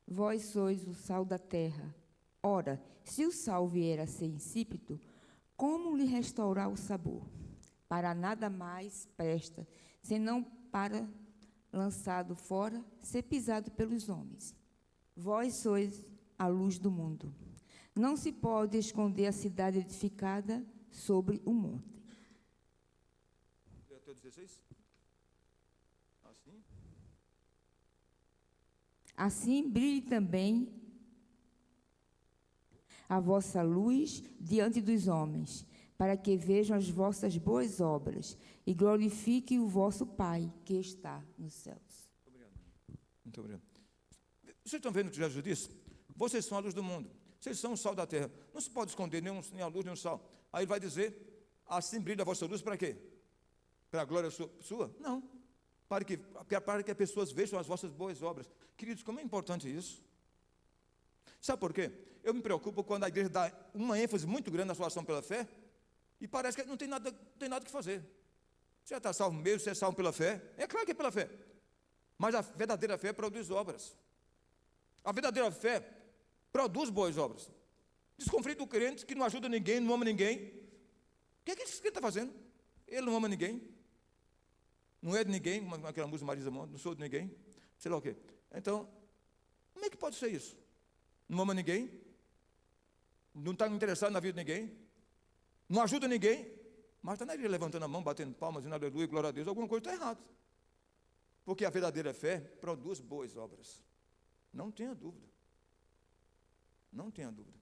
[SPEAKER 7] Vós sois o sal da terra. Ora, se o sal vier a ser insípido, como lhe restaurar o sabor? Para nada mais presta, senão para, lançado fora, ser pisado pelos homens. Vós sois a luz do mundo. Não se pode esconder a cidade edificada sobre o monte.
[SPEAKER 1] Até o 16? Assim?
[SPEAKER 7] Assim brilhe também a vossa luz diante dos homens, para que vejam as vossas boas obras e glorifiquem o vosso Pai que está nos céus.
[SPEAKER 1] Obrigado. Muito obrigado. Vocês estão vendo o que Jesus disse? Vocês são a luz do mundo. Vocês são o sal da terra. Não se pode esconder nem a luz nem o sal. Aí ele vai dizer, assim brilha a vossa luz para quê? Para a glória sua? Não. Para que as pessoas vejam as vossas boas obras. Queridos, como é importante isso? Sabe por quê? Eu me preocupo quando a igreja dá uma ênfase muito grande na sua ação pela fé e parece que não tem nada que fazer. Você já está salvo mesmo, você é salvo pela fé? É claro que é pela fé. Mas a verdadeira fé produz obras. A verdadeira fé produz boas obras. Desconfie do crente que não ajuda ninguém, não ama ninguém. O que é que esse crente está fazendo? Ele não ama ninguém. Não é de ninguém, como aquela música Marisa Monte, não sou de ninguém, sei lá o quê. Então, como é que pode ser isso? Não ama ninguém, não está interessado na vida de ninguém, não ajuda ninguém, mas está na igreja levantando a mão, batendo palmas, dizendo aleluia, glória a Deus, alguma coisa está errada. Porque a verdadeira fé produz boas obras. Não tenha dúvida. Não tenha dúvida.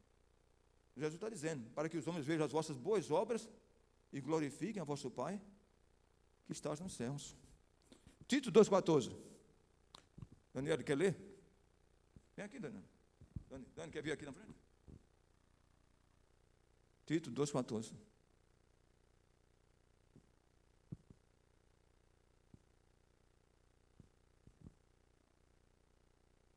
[SPEAKER 1] Jesus está dizendo, para que os homens vejam as vossas boas obras e glorifiquem a vosso Pai que estás nos céus. Tito 2,14. Daniel, quer ler? Vem aqui, Daniel. Dani, quer vir aqui na frente? Tito 2,14.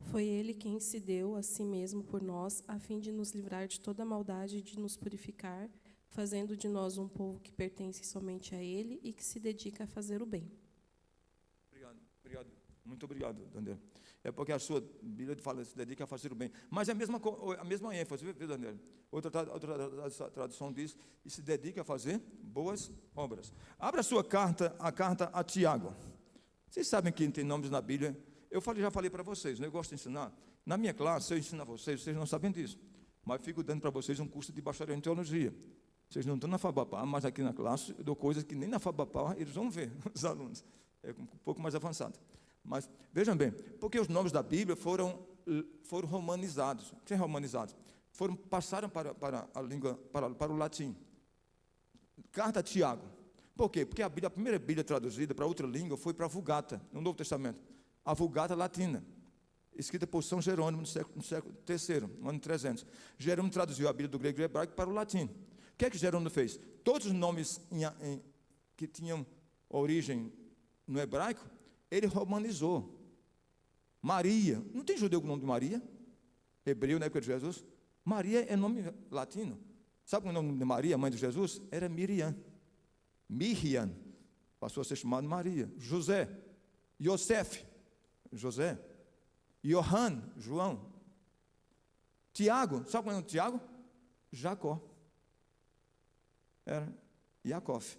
[SPEAKER 8] Foi ele quem se deu a si mesmo por nós, a fim de nos livrar de toda maldade e de nos purificar, fazendo de nós um povo que pertence somente a ele e que se dedica a fazer o bem.
[SPEAKER 1] Obrigado. Muito obrigado, Daniel. É porque a sua Bíblia fala, se dedica a fazer o bem. Mas é a mesma ênfase, viu, Daniel? Outra tradução diz, e se dedica a fazer boas obras. Abra a sua carta, a carta a Tiago. Vocês sabem que tem nomes na Bíblia. Já falei para vocês, né? Eu gosto de ensinar. Na minha classe, eu ensino a vocês não sabem disso. Mas fico dando para vocês um curso de bacharel em teologia. Vocês não estão na FABAPA, mas aqui na classe eu dou coisas que nem na FABAPA eles vão ver, os alunos. É um pouco mais avançado. Mas, vejam bem, porque os nomes da Bíblia foram romanizados. O que é romanizados? Passaram para a língua, para o latim. Carta a Tiago. Por quê? Porque a primeira Bíblia traduzida para outra língua foi para a Vulgata, no Novo Testamento. A Vulgata latina, escrita por São Jerônimo no século III, no ano 300. Jerônimo traduziu a Bíblia do grego e hebraico para o latim. O que é que Jerônimo fez? Todos os nomes que tinham origem no hebraico, ele romanizou. Maria, não tem judeu com o nome de Maria? Hebreu na época de Jesus? Maria é nome latino. Sabe o nome de Maria, mãe de Jesus? Era Miriam. Miriam, passou a ser chamada Maria. José, Yosef, José. Johan, João. Tiago, sabe qual é o nome de Tiago? Jacó. Era Yaakov.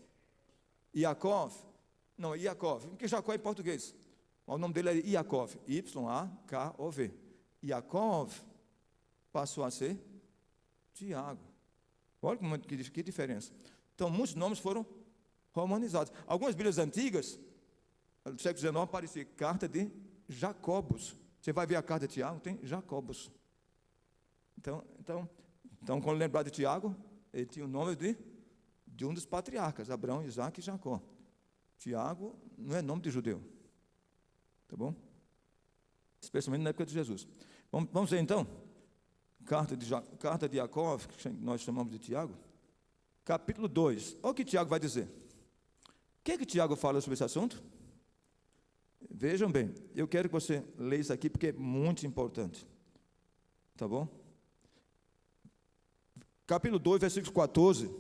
[SPEAKER 1] Yaakov, porque Jacó é em português. O nome dele é Yaakov, Y-A-K-O-V. Yaakov passou a ser Tiago. Olha que diferença. Então, muitos nomes foram romanizados. Algumas Bíblias antigas, no século XIX, aparecia carta de Jacobus. Você vai ver a carta de Tiago, tem Jacobus. Então, quando lembrar de Tiago, ele tinha o nome de um dos patriarcas, Abraão, Isaac e Jacó. Tiago não é nome de judeu. Tá bom? Especialmente na época de Jesus. Vamos ver então, carta de Jacó, que nós chamamos de Tiago, capítulo 2. Olha o que Tiago vai dizer. O que Tiago fala sobre esse assunto? Vejam bem, eu quero que você leia isso aqui porque é muito importante. Tá bom? Capítulo 2, versículos 14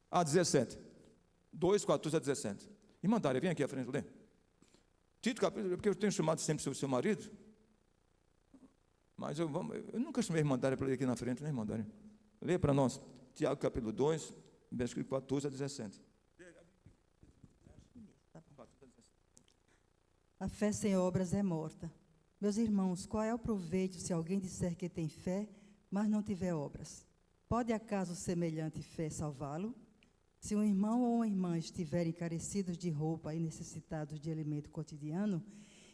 [SPEAKER 1] a 17. 2, 14 a 17. Irmã Dária, vem aqui à frente ler. Tito, capítulo, porque eu tenho chamado sempre seu marido, mas eu nunca chamei a irmã Dária para ler aqui na frente, né, irmã Dária? Leia para nós, Tiago, capítulo 2, versículo 14 a 17.
[SPEAKER 9] A fé sem obras é morta. Meus irmãos, qual é o proveito se alguém disser que tem fé, mas não tiver obras? Pode acaso semelhante fé salvá-lo? Se um irmão ou uma irmã estiverem carecidos de roupa e necessitados de alimento cotidiano,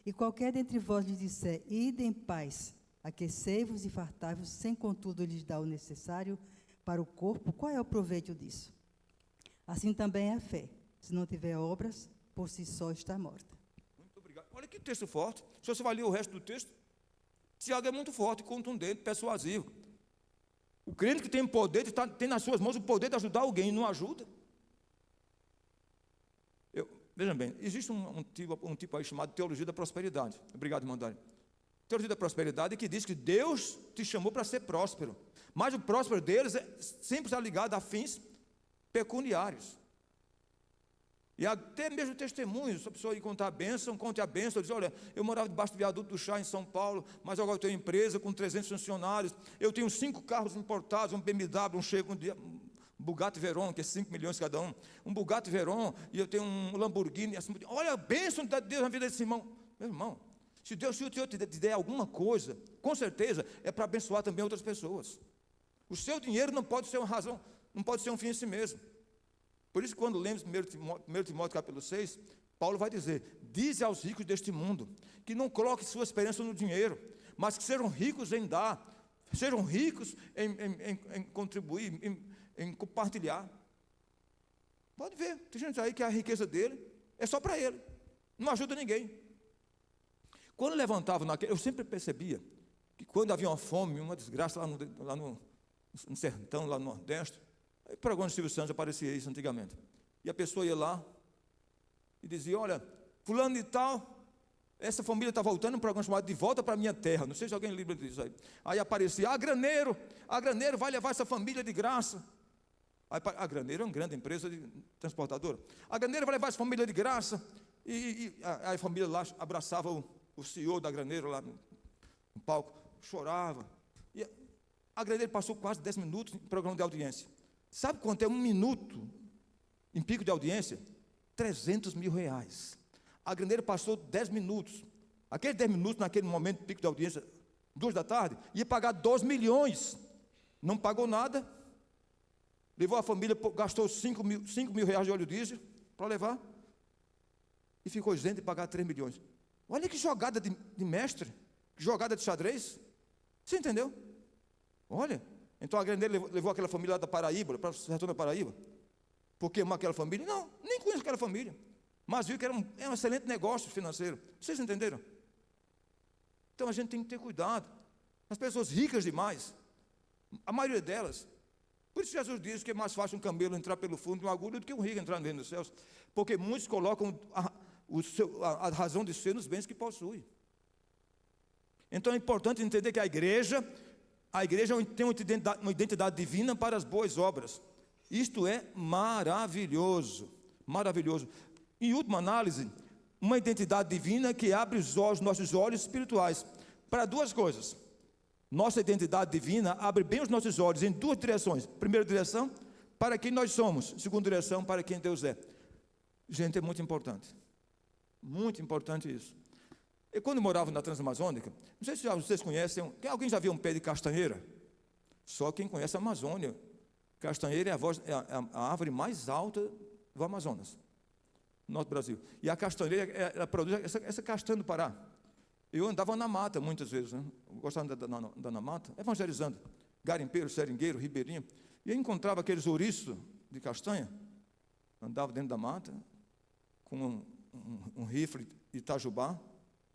[SPEAKER 9] e qualquer dentre vós lhes disser, ide em paz, aquecei-vos e fartai-vos, sem contudo lhes dar o necessário para o corpo, qual é o proveito disso? Assim também é a fé. Se não tiver obras, por si só está morta.
[SPEAKER 1] Muito obrigado. Olha que texto forte. Se você vai ler o resto do texto, Tiago é muito forte, contundente, persuasivo. O crente que tem poder, tem nas suas mãos o poder de ajudar alguém e não ajuda. Vejam bem, existe um tipo aí chamado teologia da prosperidade. Obrigado, irmão Dário. Teologia da prosperidade que diz que Deus te chamou para ser próspero, mas o próspero deles sempre está ligado a fins pecuniários. E até mesmo testemunhos, se a pessoa ir contar a bênção, conte a bênção, diz, olha, eu morava debaixo do viaduto do Chá em São Paulo, mas agora eu tenho empresa com 300 funcionários, eu tenho 5 carros importados, um BMW, um Bugatti Veyron, que é 5 milhões cada um Bugatti Veyron, e eu tenho um Lamborghini, assim, olha a bênção de Deus na vida desse irmão. Meu irmão, se o Senhor te der alguma coisa, com certeza é para abençoar também outras pessoas. O seu dinheiro não pode ser uma razão, não pode ser um fim em si mesmo. Por isso, quando lemos 1 Timóteo capítulo 6, Paulo vai dizer, dize aos ricos deste mundo, que não coloquem sua esperança no dinheiro, mas que sejam ricos em dar, sejam ricos em contribuir, em compartilhar. Pode ver, tem gente aí que a riqueza dele é só para ele, não ajuda ninguém. Quando levantava eu sempre percebia que quando havia uma fome, uma desgraça lá no sertão, lá no Nordeste, o programa de Silvio Santos aparecia isso antigamente. E a pessoa ia lá e dizia, olha, fulano de tal, essa família está voltando, um programa chamado De Volta para a Minha Terra. Não sei se alguém lembra disso aí. Aí aparecia, a Graneiro vai levar essa família de graça. A Graneiro é uma grande empresa de transportadora. A Graneiro vai levar essa família de graça. E a família lá abraçava o CEO da Graneiro lá no palco, chorava. E a Graneiro passou quase 10 minutos em programa de audiência. Sabe quanto é 1 minuto em pico de audiência? 300 mil reais. A Graneiro passou 10 minutos. Aqueles 10 minutos, naquele momento, pico de audiência, 2 da tarde, ia pagar 12 milhões. Não pagou nada. Levou a família, gastou 5 mil reais de óleo diesel para levar. E ficou isento de pagar 3 milhões. Olha que jogada de mestre, que jogada de xadrez. Você entendeu? Olha. Então a Graneiro levou aquela família lá da Paraíba, para o sertão da Paraíba. Por que amar aquela família? Não, nem conheço aquela família. Mas viu que era um excelente negócio financeiro. Vocês entenderam? Então a gente tem que ter cuidado. As pessoas ricas demais, a maioria delas. Por isso Jesus diz que é mais fácil um camelo entrar pelo fundo de uma agulha do que um rico entrar no reino dos céus. Porque muitos colocam a razão de ser nos bens que possui. Então é importante entender que a igreja tem uma identidade divina para as boas obras. Isto é maravilhoso, maravilhoso. Em última análise, uma identidade divina que abre os nossos olhos espirituais para 2 coisas. Nossa identidade divina abre bem os nossos olhos em 2 direções. Primeira direção, para quem nós somos. Segunda direção, para quem Deus é. Gente, é muito importante. Muito importante isso. Eu, quando morava na Transamazônica, não sei se vocês conhecem, alguém já viu um pé de castanheira? Só quem conhece a Amazônia. Castanheira é a árvore mais alta do Amazonas, no nosso Brasil. E a castanheira, ela produz essa castanha do Pará. Eu andava na mata muitas vezes, né? Eu gostava de andar na mata, evangelizando. Garimpeiro, seringueiro, ribeirinho. E eu encontrava aqueles ouriços de castanha, andava dentro da mata, com um rifle de Itajubá,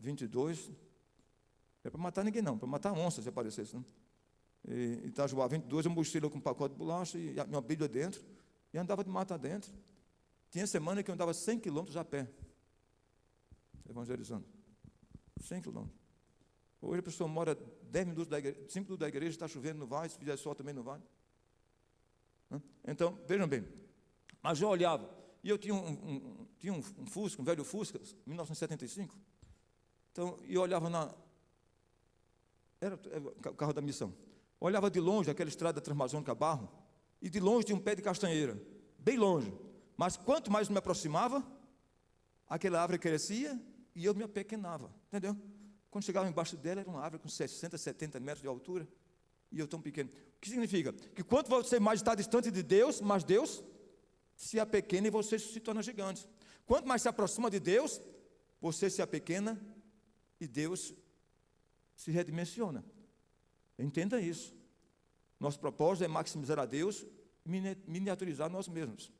[SPEAKER 1] 22, não é para matar ninguém não, para matar onça se aparecesse, né? E Itajuá 22, uma mochila com um pacote de bolacha e uma Bíblia dentro, e andava de mata dentro. Tinha semana que eu andava 100 quilômetros a pé, evangelizando. 100 quilômetros. Hoje a pessoa mora 10 minutos da igreja, 5 minutos da igreja, está chovendo, não vai, se fizer sol também não vai. Então, vejam bem, mas eu olhava, e eu tinha um Fusca, um velho Fusca, 1975, então, e eu olhava era o carro da missão, olhava de longe aquela estrada transamazônica barro, e de longe tinha um pé de castanheira, bem longe, mas quanto mais eu me aproximava, aquela árvore crescia, e eu me apequenava, entendeu? Quando chegava embaixo dela, era uma árvore com 60, 70 metros de altura, e eu tão pequeno. O que significa? Que quanto você mais está distante de Deus, mais Deus se apequena e você se torna gigante. Quanto mais se aproxima de Deus, você se apequena e Deus se redimensiona. Entenda isso. Nosso propósito é maximizar a Deus e miniaturizar nós mesmos.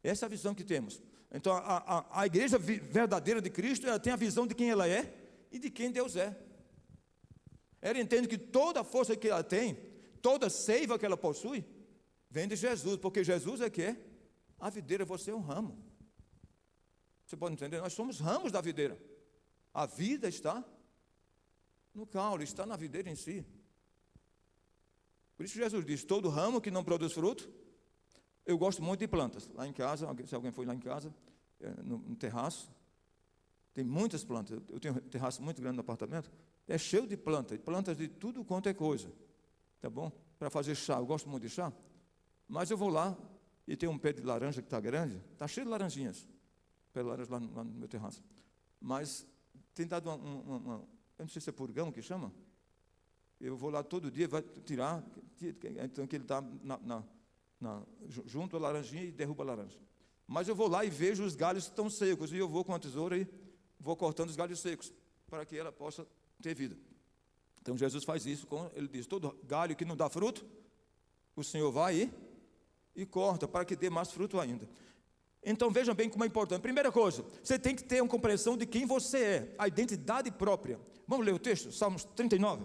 [SPEAKER 1] Essa é a visão que temos. Então, a igreja verdadeira de Cristo, ela tem a visão de quem ela é e de quem Deus é. Ela entende que toda a força que ela tem, toda a seiva que ela possui, vem de Jesus, porque Jesus é que é a videira, você é um ramo. Você pode entender? Nós somos ramos da videira. A vida está no caule, está na videira em si. Por isso Jesus diz, todo ramo que não produz fruto, eu gosto muito de plantas. Lá em casa, se alguém foi lá em casa, no terraço, tem muitas plantas. Eu tenho um terraço muito grande no apartamento, é cheio de plantas de tudo quanto é coisa, tá bom? Para fazer chá, eu gosto muito de chá, mas eu vou lá e tem um pé de laranja que está grande, está cheio de laranjinhas, pé de laranja lá no meu terraço, mas tem dado eu não sei se é purgão que chama, eu vou lá todo dia, vai tirar, então que ele está junto à laranjinha e derruba a laranja, mas eu vou lá e vejo os galhos que estão secos, e eu vou com a tesoura e vou cortando os galhos secos, para que ela possa ter vida. Então Jesus faz isso, ele diz, todo galho que não dá fruto, o Senhor vai e corta, para que dê mais fruto ainda. Então vejam bem como é importante. Primeira coisa, você tem que ter uma compreensão de quem você é, a identidade própria. Vamos ler o texto, Salmos 39.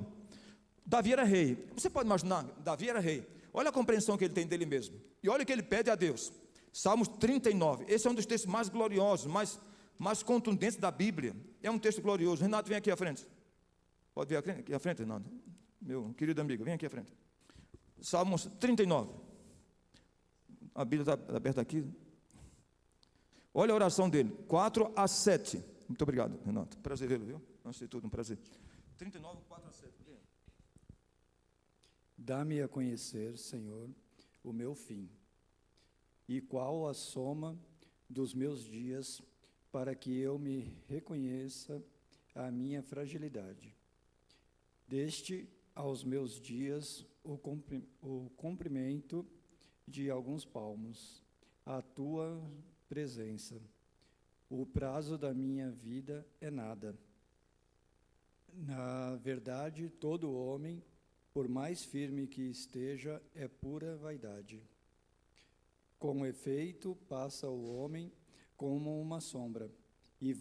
[SPEAKER 1] Davi era rei, você pode imaginar, Davi era rei, olha a compreensão que ele tem dele mesmo, e olha o que ele pede a Deus. Salmos 39, esse é um dos textos mais gloriosos, mais contundentes da Bíblia, é um texto glorioso. Renato, vem aqui à frente. Pode vir aqui à frente, Renato? Meu querido amigo, vem aqui à frente. Salmos 39. A Bíblia está aberta aqui. Olha a oração dele, 4 a 7. Muito obrigado, Renato. Prazer vê-lo, viu? Antes de tudo, um prazer. 39, 4 a 7.
[SPEAKER 10] Dá-me a conhecer, Senhor, o meu fim, e qual a soma dos meus dias, para que eu me reconheça a minha fragilidade. Deste aos meus dias o comprimento de alguns palmos, a tua presença. O prazo da minha vida é nada. Na verdade, todo homem, por mais firme que esteja, é pura vaidade. Com efeito, passa o homem como uma sombra, e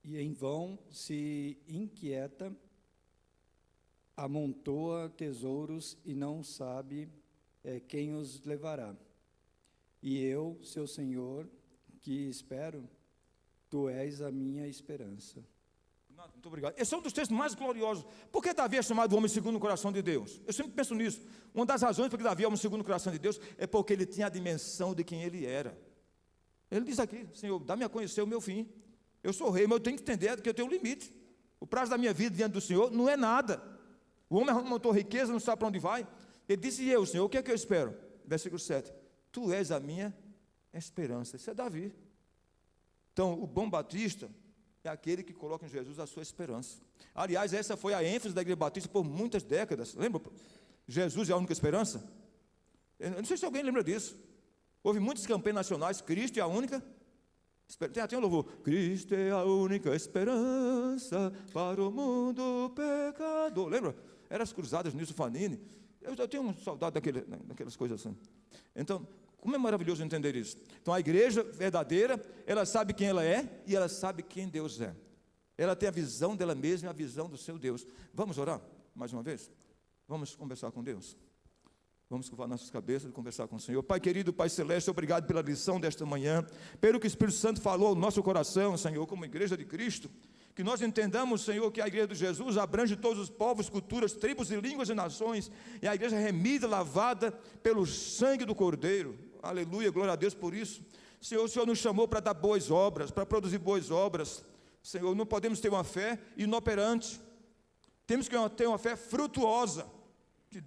[SPEAKER 10] em vão se inquieta, amontoa tesouros e não sabe quem os levará. E eu, seu Senhor, que espero, tu és a minha esperança.
[SPEAKER 1] Muito obrigado. Esse é um dos textos mais gloriosos. Por que Davi é chamado homem segundo o coração de Deus? Eu sempre penso nisso. Uma das razões por que Davi é homem segundo o coração de Deus é porque ele tinha a dimensão de quem ele era. Ele diz aqui, Senhor, dá-me a conhecer o meu fim. Eu sou rei, mas eu tenho que entender que eu tenho um limite. O prazo da minha vida diante do Senhor não é nada. O homem arrumou riqueza, não sabe para onde vai. Ele disse, e eu, Senhor, o que é que eu espero? Versículo 7. Tu és a minha esperança. Isso é Davi. Então, o bom batista é aquele que coloca em Jesus a sua esperança. Aliás, essa foi a ênfase da Igreja Batista por muitas décadas. Lembra? Jesus é a única esperança? Eu não sei se alguém lembra disso. Houve muitas campanhas nacionais, Cristo é a única esperança. Tem até um louvor. Cristo é a única esperança para o mundo pecador. Lembra? Eram as cruzadas Nilson Fanini. Eu tenho um saudade daquelas coisas assim. Então, como é maravilhoso entender isso. Então, a igreja verdadeira, ela sabe quem ela é e ela sabe quem Deus é. Ela tem a visão dela mesma e a visão do seu Deus. Vamos orar mais uma vez? Vamos conversar com Deus? Vamos curvar nossas cabeças e conversar com o Senhor. Pai querido, Pai celeste, obrigado pela lição desta manhã, pelo que o Espírito Santo falou no nosso coração, Senhor, como igreja de Cristo, que nós entendamos, Senhor, que a igreja de Jesus abrange todos os povos, culturas, tribos e línguas e nações, e a igreja remida, lavada pelo sangue do Cordeiro. Aleluia, glória a Deus por isso. Senhor, o Senhor nos chamou para dar boas obras, para produzir boas obras. Senhor, não podemos ter uma fé inoperante, temos que ter uma fé frutuosa, que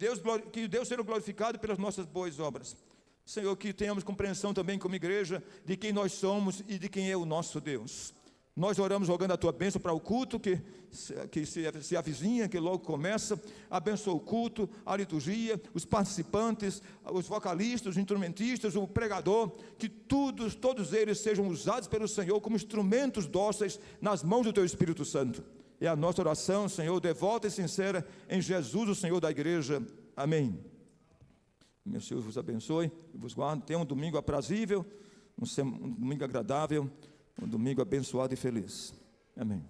[SPEAKER 1] Deus seja glorificado pelas nossas boas obras. Senhor, que tenhamos compreensão também como igreja de quem nós somos e de quem é o nosso Deus. Nós oramos rogando a tua bênção para o culto que se avizinha, que logo começa. Abençoa o culto, a liturgia, os participantes, os vocalistas, os instrumentistas, o pregador, que todos eles sejam usados pelo Senhor como instrumentos dóceis nas mãos do teu Espírito Santo. É a nossa oração, Senhor, devota e sincera, em Jesus, o Senhor da igreja. Amém. Meu Senhor vos abençoe e vos guarde. Tenha um domingo aprazível, um domingo agradável, um domingo abençoado e feliz. Amém.